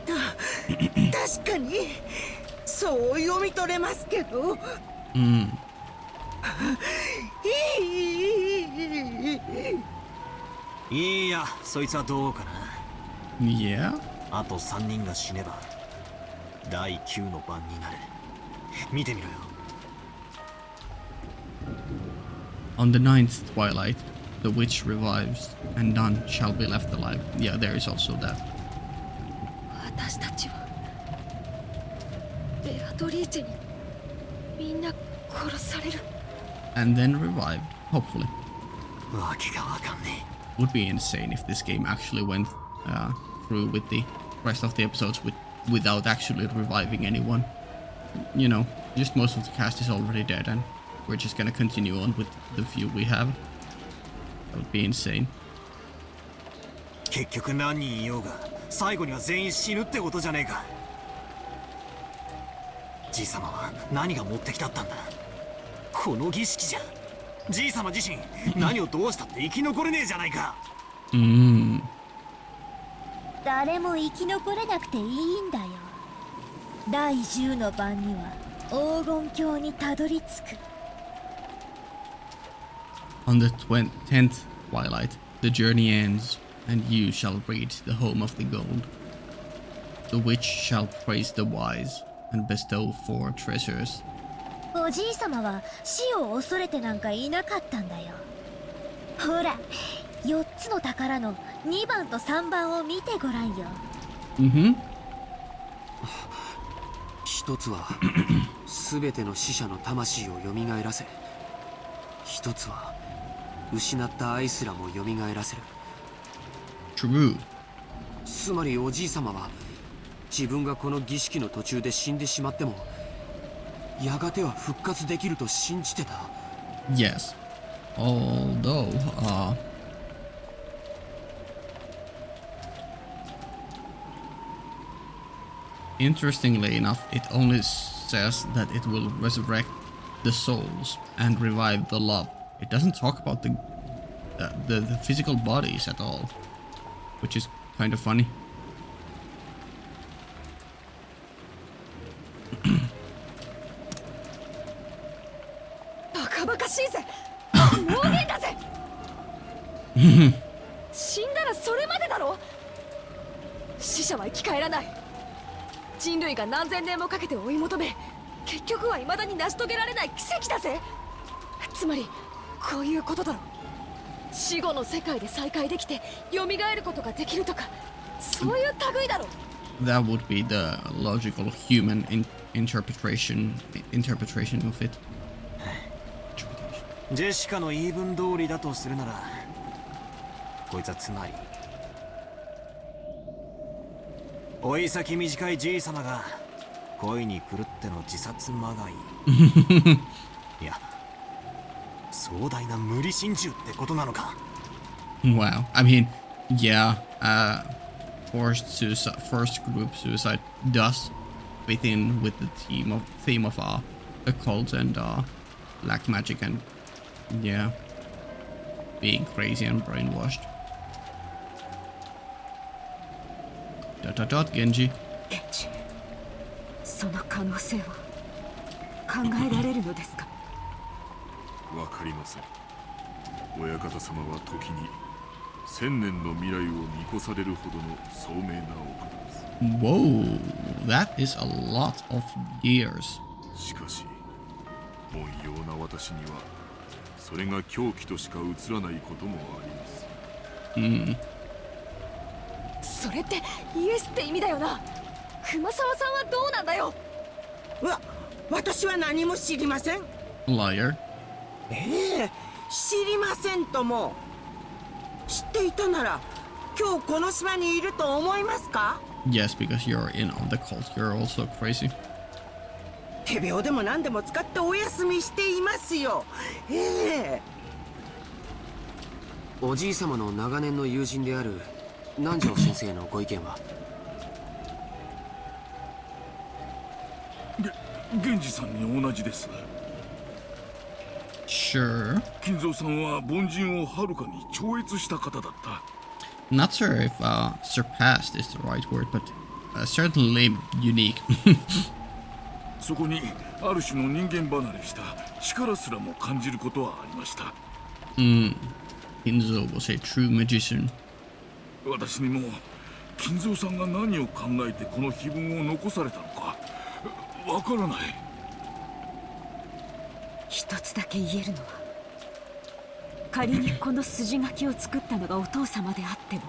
S6: 確かにそう読み取れますけど。
S3: いや、そいつはどうかな。
S2: Yeah?
S3: あと3人が死ねば第9の番になる。見てみろよ。
S2: On the 9th twilight, the witch revives, and none shall be left alive. Yeah, there is also that.
S1: 私たちはベアトリーチェにみんな殺される。
S2: And then revived, hopefully.
S3: わけがわかんね
S2: Would be insane if this game actually went through with the rest of the episodes without actually reviving anyone. You know, just most of the cast is already dead, and we're just gonna continue on with the few we have. That would be insane.
S3: え。結局何人いようが最後には全員死ぬってことじゃねえか。じいさまは何が持ってきたったんだ。この儀式じゃじいさま自身何をどうしたって生き残れねえじゃないか。
S8: 誰も生き残れなくていいんだよ。第10の番には黄金鏡にたどり着く。
S2: On the 10th twilight, the journey ends, and you shall reach the home of the gold. The witch shall praise the wise, and bestow 4 treasures.
S8: おじいさまは死を恐れてなんかいなかったんだよ。ほら、4つの宝の2番と3番を見てごらんよ。
S4: 一つは全ての死者の魂を蘇らせ、一つは失った愛すらも蘇らせる。
S2: True.
S4: つまりおじいさまは自分がこの儀式の途中で死んでしまってもやがては復活できると信じてた。
S2: Yes. Although, interestingly enough, it only says that it will resurrect the souls and revive the love. It doesn't talk about the physical bodies at all, which is kind of funny.
S1: バカバカしいぜ。妄言だぜ。死んだらそれまでだろ。死者は生き返らない。人類が何千年もかけて追い求め、結局は未だに成し遂げられない奇跡だぜ。つまりこういうことだろ。死後の世界で再会できて蘇ることができるとか、そういう類だろ。
S2: That would be the logical human interpretation of it.
S3: ジェシカの言い分通りだとするなら、こいつはつまり追い先短いじいさまが恋に狂っての自殺まがいいや壮大な無理心中ってことなのか。
S2: Wow. I mean, yeah, forced group suicide does fit in with the theme of occult and black magic and yeah, being crazy and brainwashed. Genji.
S7: ケンジ、その可能性は考えられるのですか。
S5: わかりません。親方様は時に1000年の未来を見越されるほどの聡明なお方です。
S2: Whoa, that is a lot of years.
S5: しかし凡庸な私にはそれが狂気としか映らないこともあります。
S1: それってイエスって意味だよな。熊沢さんはどうなんだよ。
S6: 私は何も知りません。
S2: Liar.
S6: 知りませんとも。知っていたなら今日この島にいると思いますか。
S2: Yes, because you're in on the cult. You're also crazy.
S6: 手病でも何でも使ってお休みしていますよ。
S4: おじいさまの長年の友人である南條先生のご意見は。
S5: 源氏さんに同じです。
S2: Sure.
S5: 金蔵さんは凡人をはるかに超越した方だった。
S2: Not sure if surpassed is the right word, but certainly unique.
S5: そこにある種の人間離れした力すらも感じることはありました。
S2: Kinzo was a true magician.
S5: 私にも金蔵さんが何を考えてこの碑文を残されたのかわからない。
S7: 一つだけ言えるのは、仮にこの筋書きを作ったのがお父様であっても、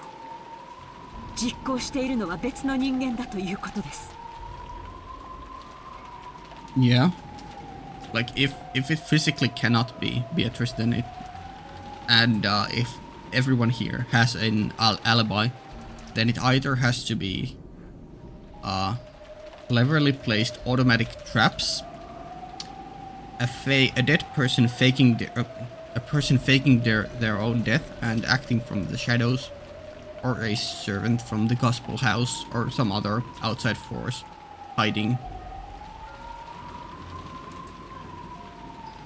S7: 実行しているのは別の人間だということです。
S2: Yeah. Like if it physically cannot be Beatrice, then it, and if everyone here has an alibi, then it either has to be cleverly placed automatic traps, a dead person faking their own death and acting from the shadows, or a servant from the gospel house, or some other outside force hiding.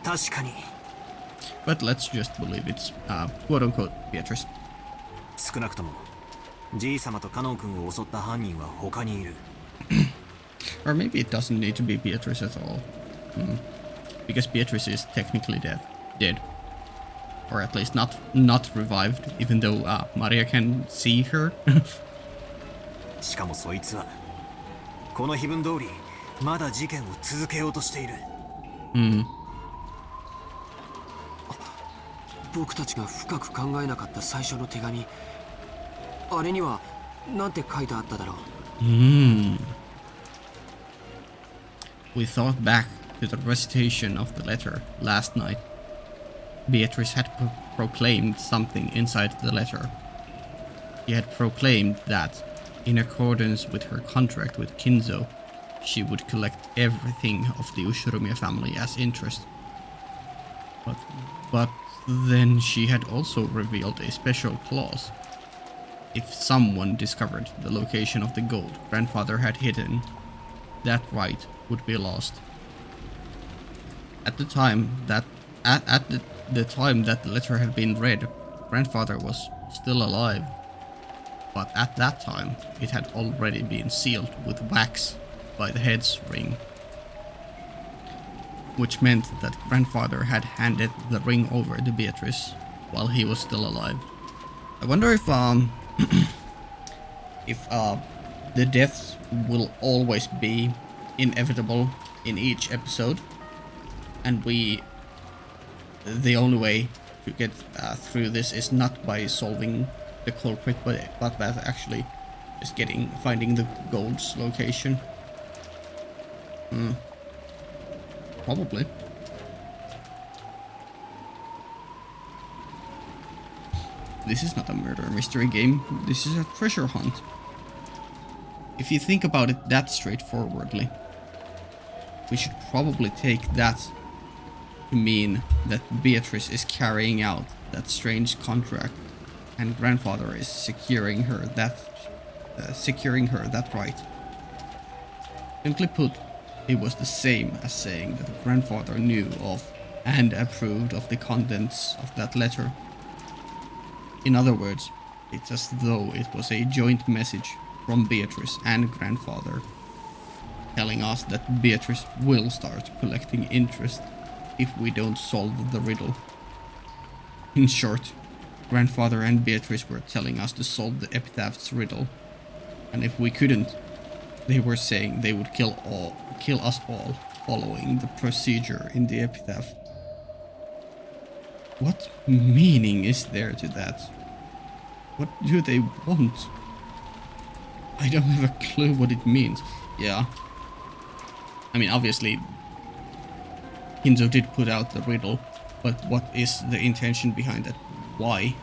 S3: 確かに。
S2: But let's just believe it's quote-unquote Beatrice.
S3: 少なくともじい様とカノン君を襲った犯人は他にいる。
S2: Or maybe it doesn't need to be Beatrice at all. Because Beatrice is technically dead. Or at least not revived, even though Maria can see her.
S3: しかもそいつはこの碑文通りまだ事件を続けようとしている。
S4: 僕たちが深く考えなかった最初の手紙、あれにはなんて書いてあっただろう。
S2: We thought back to the recitation of the letter last night. Beatrice had proclaimed something inside the letter. She had proclaimed that, in accordance with her contract with Kinzo, she would collect everything of the Ushiromiya family as interest. But then she had also revealed a special clause. If someone discovered the location of the gold grandfather had hidden, that right would be lost. At the time that the time that the letter had been read, grandfather was still alive. But at that time, it had already been sealed with wax by the head's ring. Which meant that grandfather had handed the ring over to Beatrice while he was still alive. I wonder if the deaths will always be inevitable in each episode, and the only way to get through this is not by solving the culprit, but by actually just finding the gold's location. Probably. This is not a murder mystery game, this is a treasure hunt. If you think about it that straightforwardly, we should probably take that to mean that Beatrice is carrying out that strange contract and grandfather is securing her that right. Simply put, it was the same as saying that grandfather knew of and approved of the contents of that letter. In other words, it's as though it was a joint message from Beatrice and grandfather, telling us that Beatrice will start collecting interest if we don't solve the riddle. In short, grandfather and Beatrice were telling us to solve the epitaph's riddle, and if we couldn't, they were saying they would kill us all following the procedure in the epitaph. What meaning is there to that? What do they want? I don't have a clue what it means. Yeah. I mean, obviously, Kinzo did put out the riddle, but what is the intention behind it? Why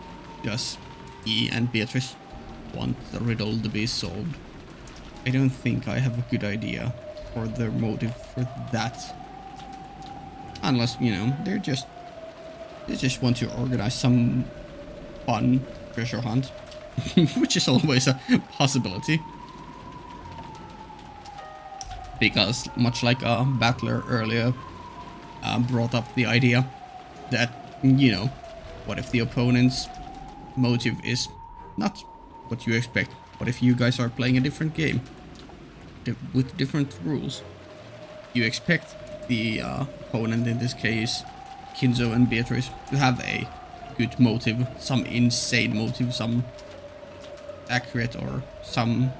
S2: does he and Beatrice want the riddle to be solved? I don't think I have a good idea for their motive for that. Unless, you know, they just want to organize some fun treasure hunt, which is always a possibility. Because much like Battler earlier brought up the idea, that, you know, what if the opponent's motive is not what you expect? What if you guys are playing a different game with different rules? You expect the opponent, in this case Kinzo and Beatrice, to have a good motive, some insane motive, some accurate or some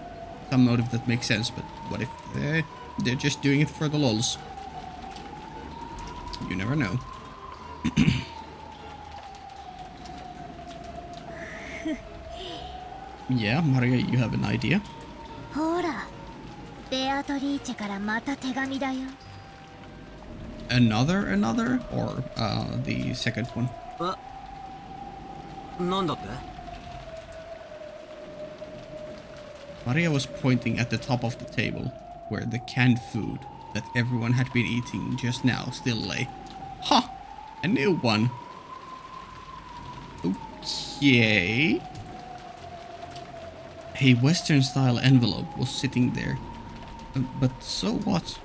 S2: motive that makes sense. But what if they're just doing it for the lols? You never know. Yeah, Maria, you have an idea?
S8: ほら、ベアトリーチェからまた手紙だよ。
S2: Another or the second one?
S3: なんだって？
S2: Maria was pointing at the top of the table, where the canned food that everyone had been eating just now still lay. Ha! A new one! Okay... A Western-style envelope was sitting there. But so what?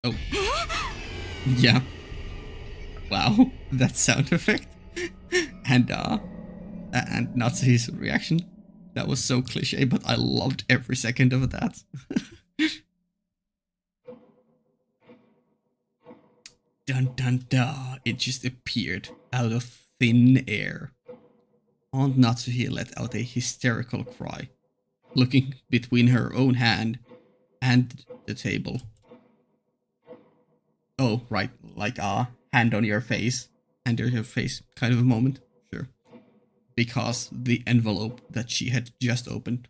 S2: Oh. Yeah. Wow, that sound effect. And Natsuhi's reaction. That was so cliche, but I loved every second of that. Dun dun dun. It just appeared out of thin air. Aunt Natsuhi let out a hysterical cry, looking between her own hand and the table. Oh, right, like a hand on your face, hand on your face kind of a moment, sure. Because the envelope that she had just opened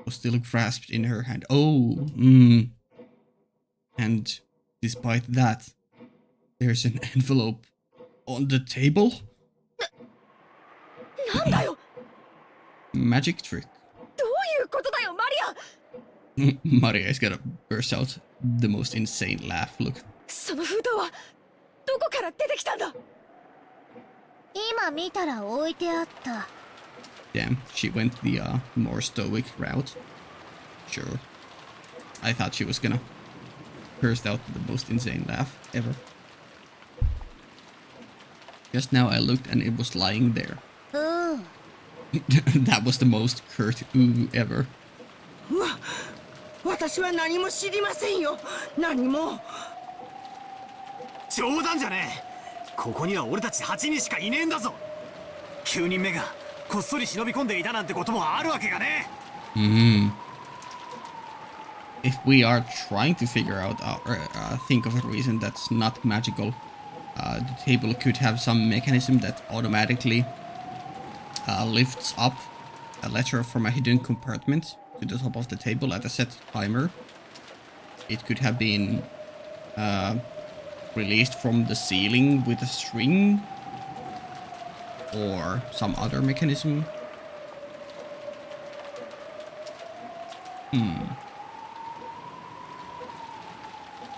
S2: was still grasped in her hand. Oh, And despite that, there's an envelope on the table? Magic trick. Maria is gonna burst out the most insane laugh. Look.
S8: その封筒はどこから出てきたんだ？今見たら置いてあった。
S2: Damn, she went the more stoic route. Sure. I thought she was gonna burst out the most insane laugh ever. Just now I looked and it was lying there. That was the most curt ooh ever.
S6: 私は何も知りませんよ。何も。
S3: 冗談じゃねえ。ここには俺たち8人しかいねえんだぞ。9人目がこっそり忍び込んでいたなんてこともあるわけがね。
S2: If we are trying to figure out or think of a reason that's not magical, the table could have some mechanism that automatically lifts up a letter from a hidden compartment to the top of the table at a set timer. It could have been released from the ceiling with a string, or some other mechanism.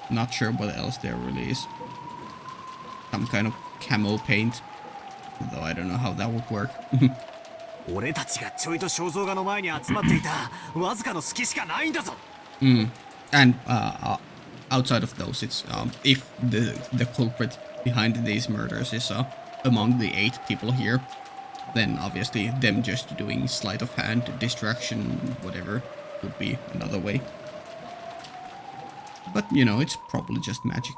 S2: Not sure what else they released. Some kind of camo paint, though I don't know how that would work.
S3: 俺たちがちょいと肖像画の前に集まっていたわずかの隙しかないんだぞ。
S2: And outside of those, it's if the culprit behind these murders is among the 8 people here, then obviously them just doing sleight of hand, distraction, whatever, would be another way. But you know, it's probably just magic.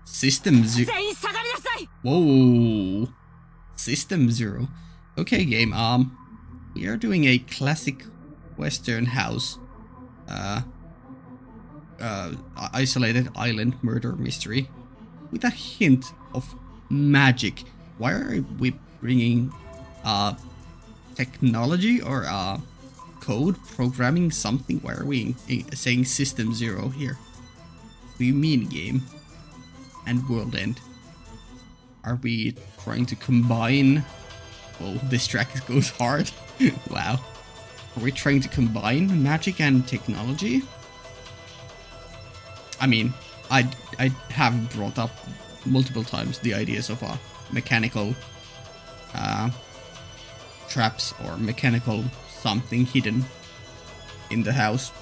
S2: System 0. Whoa. System 0. Okay, game. We are doing a classic Western house, isolated island murder mystery with a hint of magic. Why are we bringing technology or code programming something? Why are we saying System 0 here? What do you mean, game? And world end. Are we trying to combine? Oh, this track goes hard. Wow. Are we trying to combine magic and technology? I mean, I have brought up multiple times the ideas of mechanical traps or mechanical something hidden in the house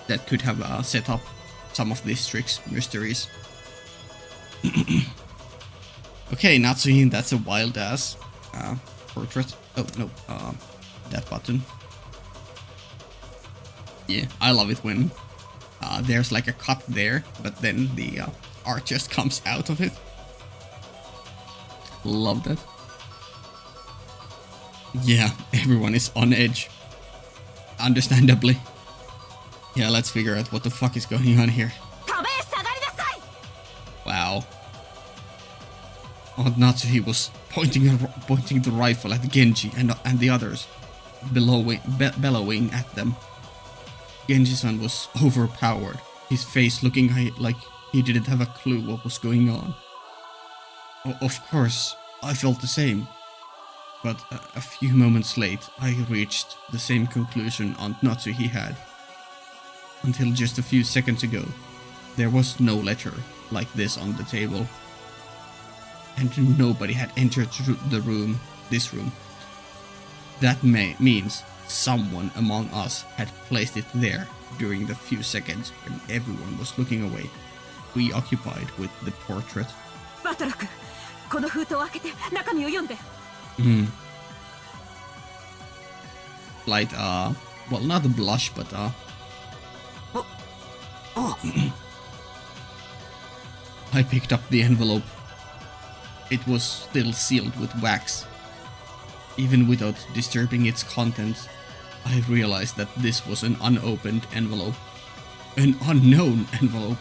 S2: that could have set up some of these tricks, mysteries. Okay, Natsuhin, that's a wild ass portrait. Oh no, that button. Yeah, I love it when there's like a cut there, but then the art just comes out of it. Love that. Yeah, everyone is on edge. Understandably. Yeah, let's figure out what the fuck is going on here. Wow. Oh, Natsuhi was pointing the rifle at Genji and the others, bellowing at them. Genji-san was overpowered, his face looking like he didn't have a clue what was going on. Of course, I felt the same. But a few moments late, I reached the same conclusion Aunt Natsuhi had. Until just a few seconds ago, there was no letter like this on the table. And nobody had entered this room. That means someone among us had placed it there during the few seconds when everyone was looking away, preoccupied with the portrait. Slight, well, not a blush, but I picked up the envelope. It was still sealed with wax. Even without disturbing its contents, I realized that this was an unopened envelope. An unknown envelope.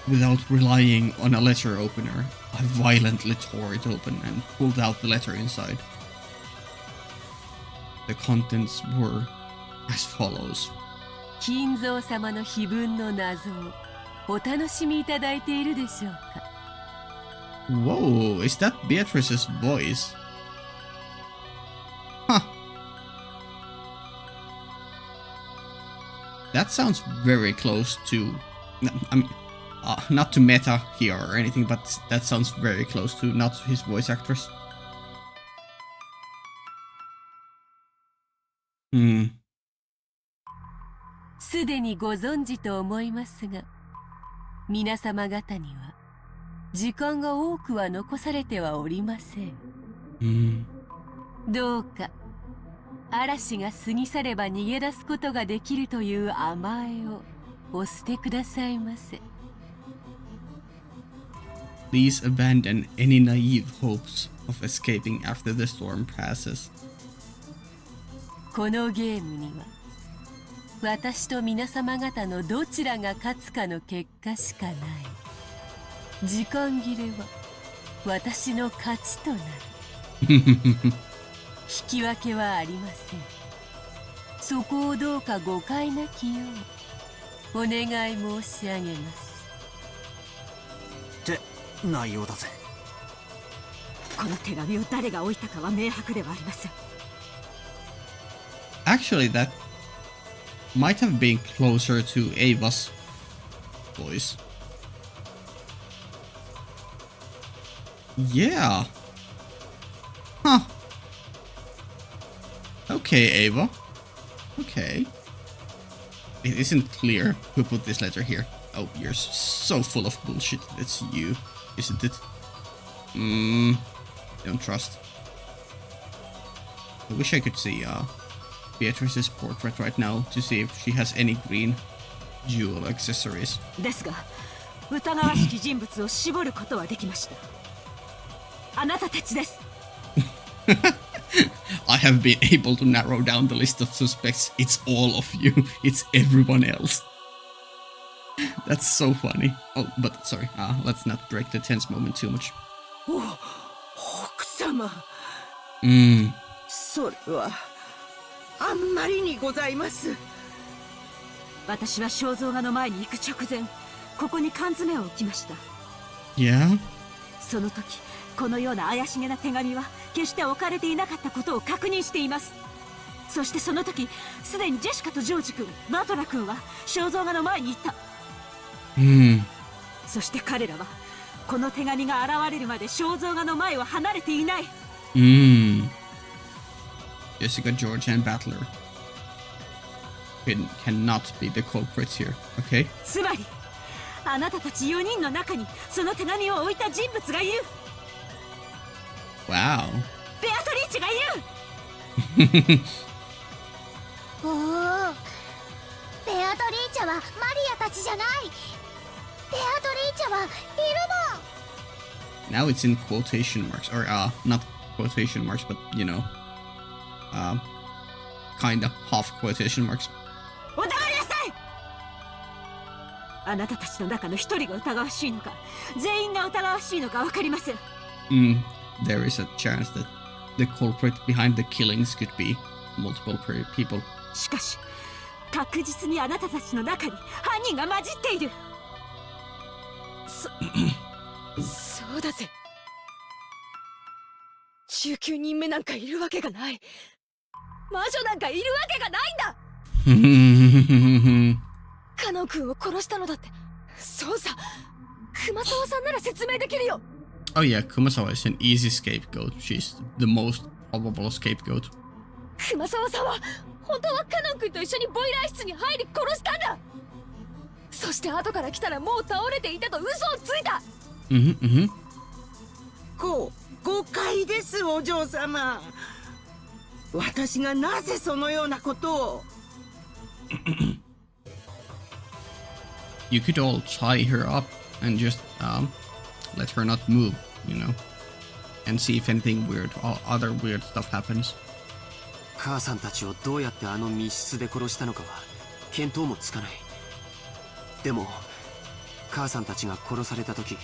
S2: Without relying on a letter opener, I violently tore it open and pulled out the letter inside. The contents were as follows.
S7: 金蔵様の碑文の謎をお楽しみいただいているでしょうか。
S2: Whoa, is that Beatrice's voice? Huh. That sounds very close to... I mean, not to meta here or anything, but that sounds very close to Natsuhi's voice actress. Hmm.
S7: すでにご存知と思いますが、皆様方には時間が多くは残されてはおりません。どうか嵐が過ぎ去れば逃げ出すことができるという甘えをお捨てくださいませ。
S2: Please abandon any naive hopes of escaping after the storm passes.
S7: このゲームには私と皆様方のどちらが勝つかの結果しかない。時間切れは私の勝ちとなる。引き分けはありません。そこをどうか誤解なきようお願い申し上げます。
S3: って内容だぜ。
S7: この手紙を誰が置いたかは明白ではありません。
S2: Actually, that might have been closer to Ava's voice. Yeah. Huh. Okay, Ava. Okay. It isn't clear who put this letter here. Oh, you're so full of bullshit. It's you, isn't it? Don't trust. I wish I could see Beatrice's portrait right now to see if she has any green jewel accessories.
S7: ですが、疑わしき人物を絞ることはできました。あなたたちです。
S2: I have been able to narrow down the list of suspects. It's all of you. It's everyone else. That's so funny. Oh, but sorry. Let's not break the tense moment too much.
S6: 奥様。それはあんまりにございます。
S7: 私は肖像画の前に行く直前、ここに缶詰を置きました。
S2: Yeah?
S7: その時、このような怪しげな手紙は決して置かれていなかったことを確認しています。そしてその時、すでにジェシカとジョージ君、バトラ君は肖像画の前にいた。そして彼らはこの手紙が現れるまで肖像画の前を離れていない。
S2: Jessica, George, and Battler. cannot be the culprits here, okay?
S7: つまりあなたたち4人の中にその手紙を置いた人物がいる。
S2: Wow.
S7: ベアトリーチェがいる。
S8: おお、ベアトリーチェはマリアたちじゃない。ベアトリーチェはいるもん。
S2: Now it's in quotation marks, or not quotation marks, but you know, kinda half quotation marks.
S7: お黙りなさい。あなたたちの中の一人が疑わしいのか、全員が疑わしいのか分かりません。
S2: There is a chance that the culprit behind the killings could be multiple people.
S7: しかし確実にあなたたちの中に犯人が混じっている。
S1: そうだぜ。19人目なんかいるわけがない。魔女なんかいるわけがないんだ。カノン君を殺したのだってそうさ。熊沢さんなら説明できるよ。
S2: Oh yeah, Kumasawa is an easy scapegoat. She's the most probable scapegoat.
S1: 熊沢さんは本当はカノン君と一緒にボイラー室に入り殺したんだ。そして後から来たらもう倒れていたと嘘をついた。
S6: 誤解です、お嬢様。私がなぜそのようなことを。
S2: You could all tie her up and just let her not move, you know, and see if anything weird or other weird stuff happens.
S4: 母さんたちをどうやってあの密室で殺したのかは見当もつかない。でも母さんたちが殺された時、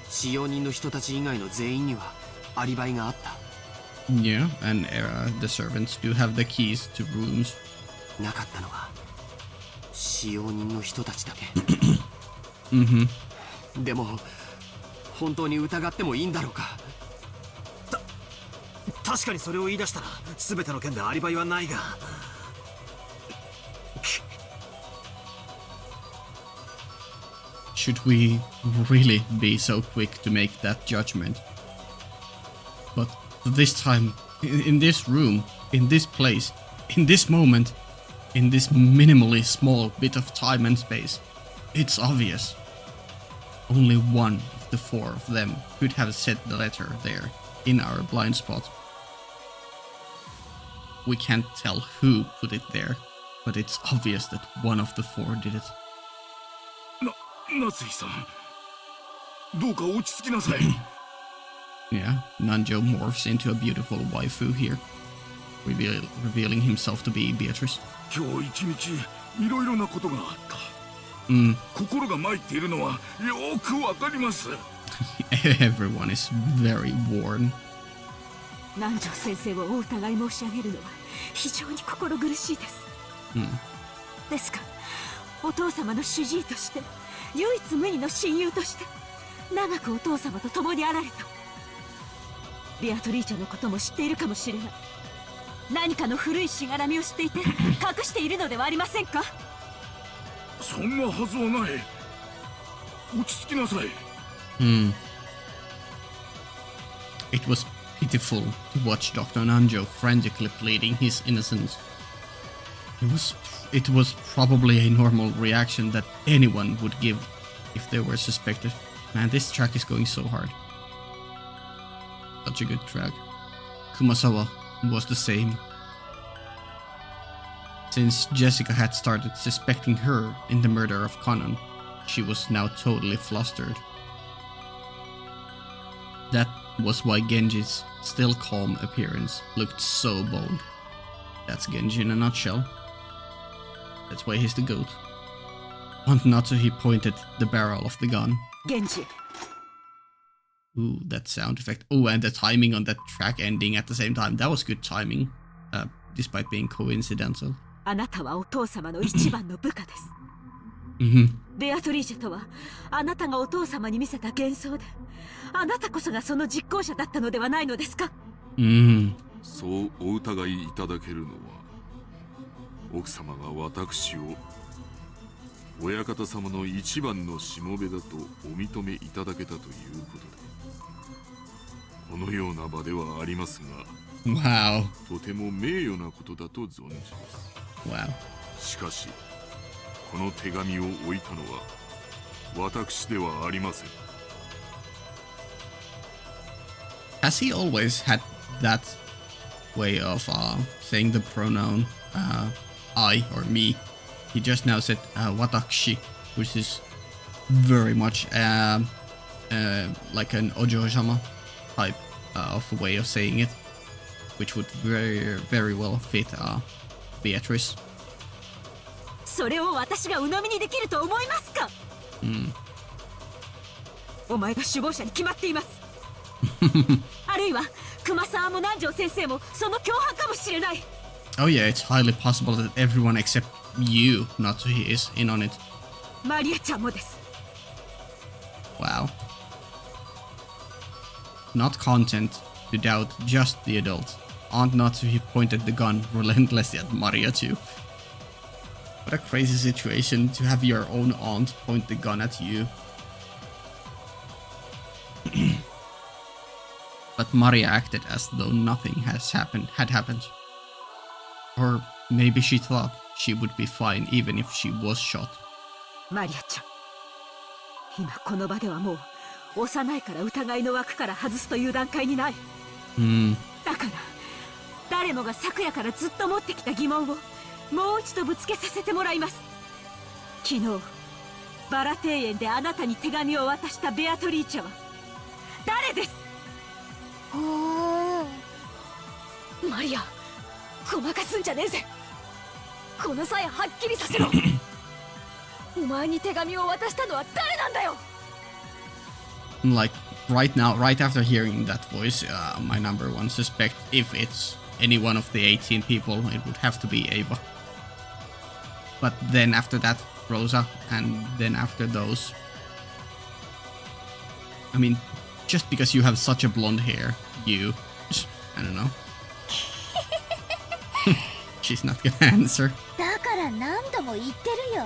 S4: 使用人の人たち以外の全員にはアリバイがあった。
S2: Yeah, and the servants do have the keys to rooms.
S4: なかったのは使用人の人たちだけ。でも本当に疑ってもいいんだろうか。
S3: 確かにそれを言い出したら全ての件でアリバイはないが。
S2: Should we really be so quick to make that judgment? But this time, in this room, in this place, in this moment, in this minimally small bit of time and space, it's obvious. Only one of the four of them could have set the letter there, in our blind spot. We can't tell who put it there, but it's obvious that one of the four did it.
S5: 夏井さん、どうか落ち着きなさい。
S2: Yeah, Nanjo morphs into a beautiful waifu here, revealing himself to be Beatrice.
S5: 今日一日いろいろなことがあった。心が参っているのはよくわかります。
S2: Everyone is very worn.
S7: 南條先生をお疑い申し上げるのは非常に心苦しいです。ですが、お父様の主治医として、唯一無二の親友として、長くお父様と共にあられた。ビアトリーチェのことも知っているかもしれない。何かの古いしがらみを知っていて隠しているのではありませんか。
S5: そんなはずはない。落ち着きなさい。
S2: It was pitiful to watch Dr. Nanjo frantically pleading his innocence. It was probably a normal reaction that anyone would give if they were suspected. Man, this track is going so hard. Such a good track. Kumasawa was the same. Since Jessica had started suspecting her in the murder of Conan, she was now totally flustered. That was why Genji's still calm appearance looked so bold. That's Genji in a nutshell. That's why he's the goat. On Natsuhi pointed the barrel of the gun.
S7: Genji.
S2: Ooh, that sound effect. Ooh, and the timing on that track ending at the same time. That was good timing, despite being coincidental.
S7: あなたはお父様の一番の部下です。ベアトリーチェとはあなたがお父様に見せた幻想で、あなたこそがその実行者だったのではないのですか。
S5: そうお疑いいただけるのは、奥様が私を親方様の一番のしもべだとお認めいただけたということで、このような場ではありますが、
S2: Wow.
S5: とても名誉なことだと存じます。
S2: Wow.
S5: しかしこの手紙を置いたのは私ではありません。
S2: Has he always had that way of saying the pronoun I or me? He just now said watashi, which is very much like an ojo-sama type of a way of saying it, which would very well fit Beatrice.
S7: それを私が鵜呑みにできると思いますか？お前が首謀者に決まっています。あるいは熊沢も南條先生もその共犯かもしれない。
S2: Oh yeah, it's highly possible that everyone except you, Natsuhi, is in on it.
S7: マリアちゃんもです。
S2: Wow. Not content to doubt just the adult, Aunt Natsuhi pointed the gun relentlessly at Maria too. What a crazy situation to have your own aunt point the gun at you. But Maria acted as though nothing had happened. Or maybe she thought she would be fine even if she was shot.
S7: マリアちゃん、今この場ではもう幼いから疑いの枠から外すという段階にない。だから誰もが昨夜からずっと持ってきた疑問をもう一度ぶつけさせてもらいます。昨日バラ庭園であなたに手紙を渡したベアトリーチェは誰です？マリア、ごまかすんじゃねえぜ。この際はっきりさせろ。お前に手紙を渡したのは誰なんだよ。
S2: Like right now, right after hearing that voice, my number one suspect, if it's any one of the 18 people, it would have to be Ava. But then after that, Rosa, and then after those, I mean, just because you have such a blonde hair, I don't know. She's not gonna answer.
S8: だから何度も言ってるよ。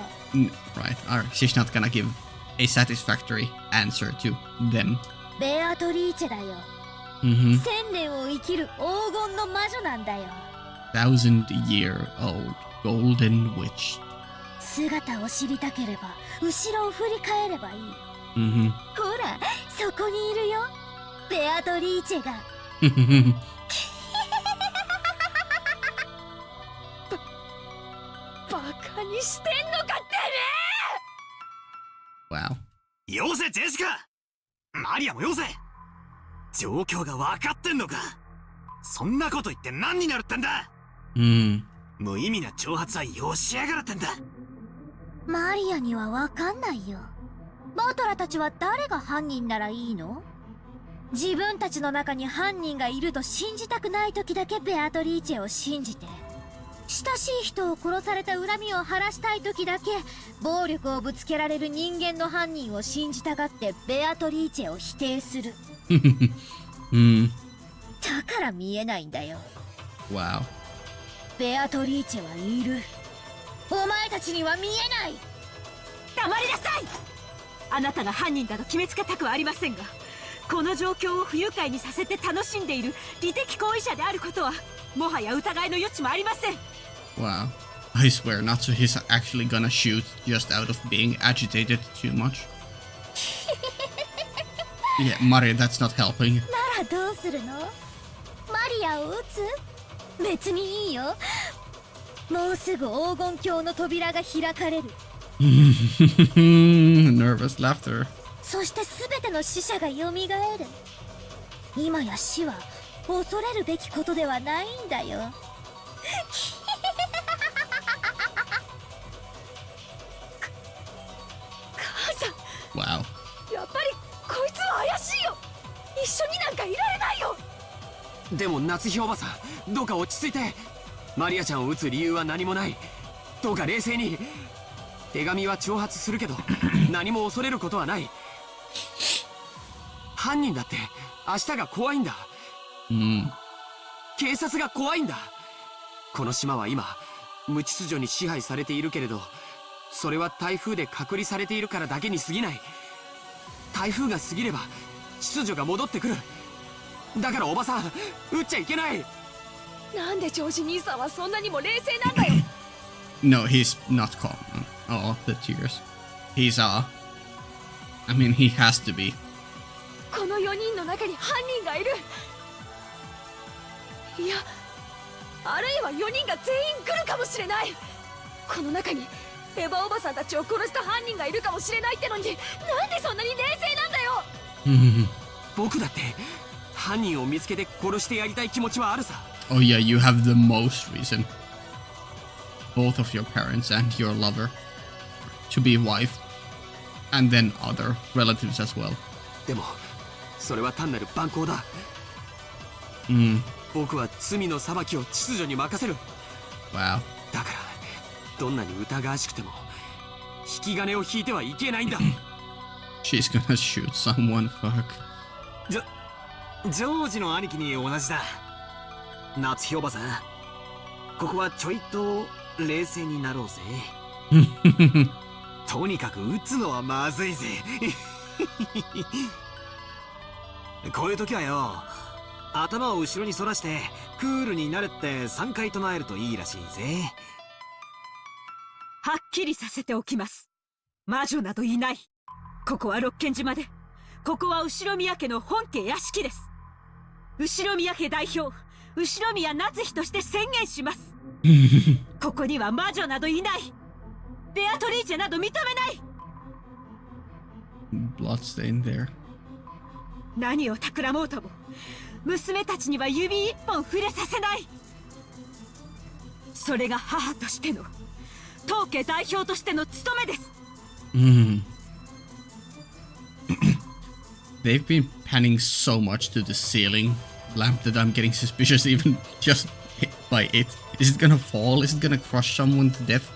S2: Right, she's not gonna give a satisfactory answer to them.
S8: ベアトリーチェだよ。
S2: 1000
S8: 年を生きる黄金の魔女なんだよ。
S2: 1000-year-old golden witch.
S8: 姿を知りたければ後ろを振り返ればいい。ほら、そこにいるよ、ベアトリーチェが。バカにしてんのかってめ
S2: Wow.
S3: よせジェシカ、マリアもよせ。状況が分かってんのか。そんなこと言って何になるってんだ。無意味な挑発はよしやがらってんだ。
S8: マリアには分かんないよ。バトラたちは誰が犯人ならいいの？自分たちの中に犯人がいると信じたくない時だけベアトリーチェを信じて、親しい人を殺された恨みを晴らしたい時だけ暴力をぶつけられる人間の犯人を信じたがってベアトリーチェを否定する。だから見えないんだよ。
S2: Wow.
S8: ベアトリーチェはいる。お前たちには見えない。
S7: 黙りなさい。あなたが犯人だと決めつけたくはありませんが、この状況を不愉快にさせて楽しんでいる利的行為者であることはもはや疑いの余地もありません。
S2: Wow. I swear Natsuhi's actually gonna shoot just out of being agitated too much. Yeah, Maria, that's not helping.
S8: ならどうするの？マリアを撃つ？別にいいよ。もうすぐ黄金鏡の扉が開かれる。
S2: Nervous laughter.
S8: そして全ての死者が蘇る。今や死は恐れるべきことではないんだよ。母さん。
S2: Wow.
S7: やっぱりこいつは怪しいよ。一緒になんかいられないよ。
S4: でも夏日おばさん、どうか落ち着いて。マリアちゃんを撃つ理由は何もない。どうか冷静に。手紙は挑発するけど何も恐れることはない。犯人だって明日が怖いんだ。警察が怖いんだ。この島は今無秩序に支配されているけれど、それは台風で隔離されているからだけに過ぎない。台風が過ぎれば秩序が戻ってくる。だからおばさん、撃っちゃいけない。
S7: なんでジョージ兄さんはそんなにも冷静なんだよ。
S2: No, he's not calm. Oh, the tears. He's I mean, he has to be.
S1: この4人の中に犯人がいる。いや、あるいは4人が全員来るかもしれない。この中にエヴァおばさんたちを殺した犯人がいるかもしれないってのに、なんでそんなに冷静なんだよ。
S4: 僕だって犯人を見つけて殺してやりたい気持ちはあるさ。
S2: Oh yeah, you have the most reason. Both of your parents and your lover to be wife, and then other relatives as well.
S4: でもそれは単なる蛮行だ。僕は罪の裁きを秩序に任せる。
S2: Wow.
S4: だからどんなに疑わしくても引き金を引いてはいけないんだ。
S2: She's gonna shoot someone, fuck.
S3: ジョージの兄貴に同じだ。夏日おばさん、ここはちょいと冷静になろうぜ。とにかく撃つのはまずいぜ。こういう時はよ、頭を後ろに反らしてクールになれって3回唱えるといいらしいぜ。
S7: はっきりさせておきます。魔女などいない。ここは六軒島で、ここは後宮家の本家屋敷です。後宮家代表、後宮夏日として宣言します。ここには魔女などいない。ベアトリーチェなど認めない。
S2: Bloodstain there.
S7: 何を企もうとも娘たちには指一本触れさせない。それが母としての、当家代表としての務めです。
S2: They've been panning so much to the ceiling lamp that I'm getting suspicious even just by it. Is it gonna fall? Is it gonna crush someone to death?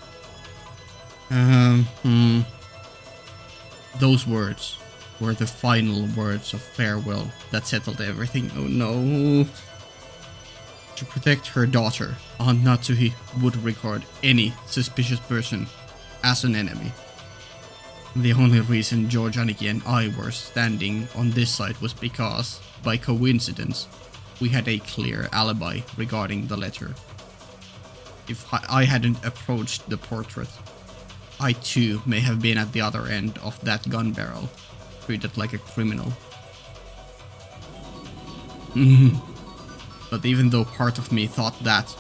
S2: Those words were the final words of farewell that settled everything. Oh no. To protect her daughter, Aunt Natsuhi would regard any suspicious person as an enemy. The only reason George, Aniki and I were standing on this side was because, by coincidence, we had a clear alibi regarding the letter. If I hadn't approached the portrait, I too may have been at the other end of that gun barrel, treated like a criminal. But even though part of me thought that,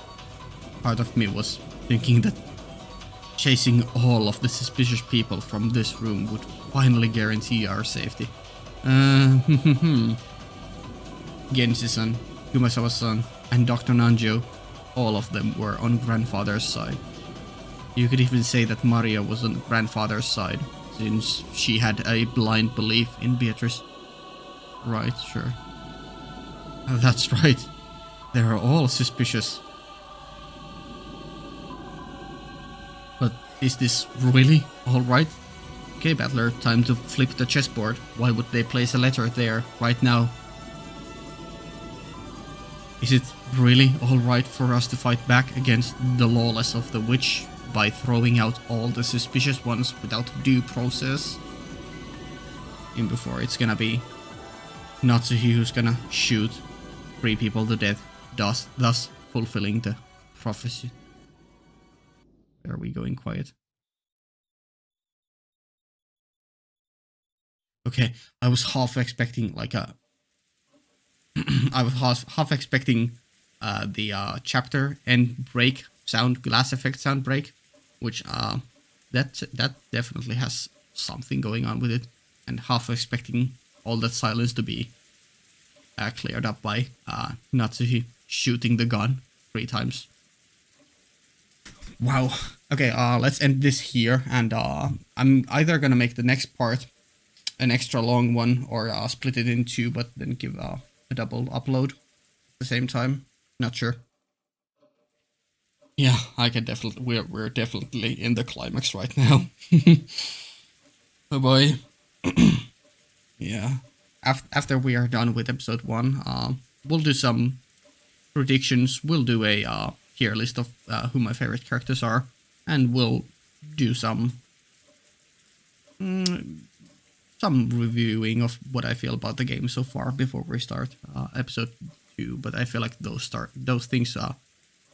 S2: part of me was thinking that chasing all of the suspicious people from this room would finally guarantee our safety. Genshi-san, Kumasawa-san, and Dr. Nanjo, all of them were on grandfather's side. You could even say that Maria was on grandfather's side, since she had a blind belief in Beatrice. Right, sure. That's right. They are all suspicious. But is this really alright? Okay, Battler, time to flip the chessboard. Why would they place a letter there, right now? Is it really alright for us to fight back against the lawless of the witch by throwing out all the suspicious ones without due process? And before it's gonna be Natsuhi who's gonna shoot 3 people to death, thus fulfilling the prophecy. Are we going quiet? Okay, I was half expecting like a I was half expecting the chapter end break sound, glass effect sound break, which that definitely has something going on with it, and half expecting all that silence to be cleared up by Natsuhi shooting the gun 3 times. Wow. Okay, let's end this here, and I'm either gonna make the next part an extra long one, or split it in 2, but then give a double upload at the same time. Not sure. Yeah, I can definitely. We're definitely in the climax right now. Oh boy. Yeah. After we are done with episode 1, we'll do some predictions. We'll do a tier list of who my favorite characters are, and we'll do some reviewing of what I feel about the game so far before we start episode 2. But I feel like those things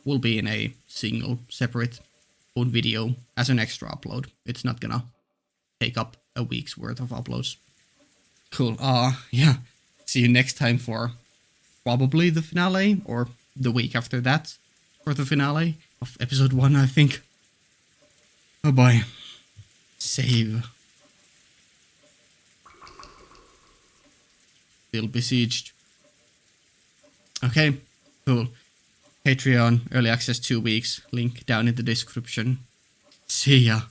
S2: will be in a single separate own video as an extra upload. It's not gonna take up a week's worth of uploads. Cool. Yeah. See you next time for probably the finale, or the week after that for the finale of episode 1, I think. Oh boy. Save. Still besieged. Okay, cool. Patreon, early access 2 weeks, link down in the description. See ya.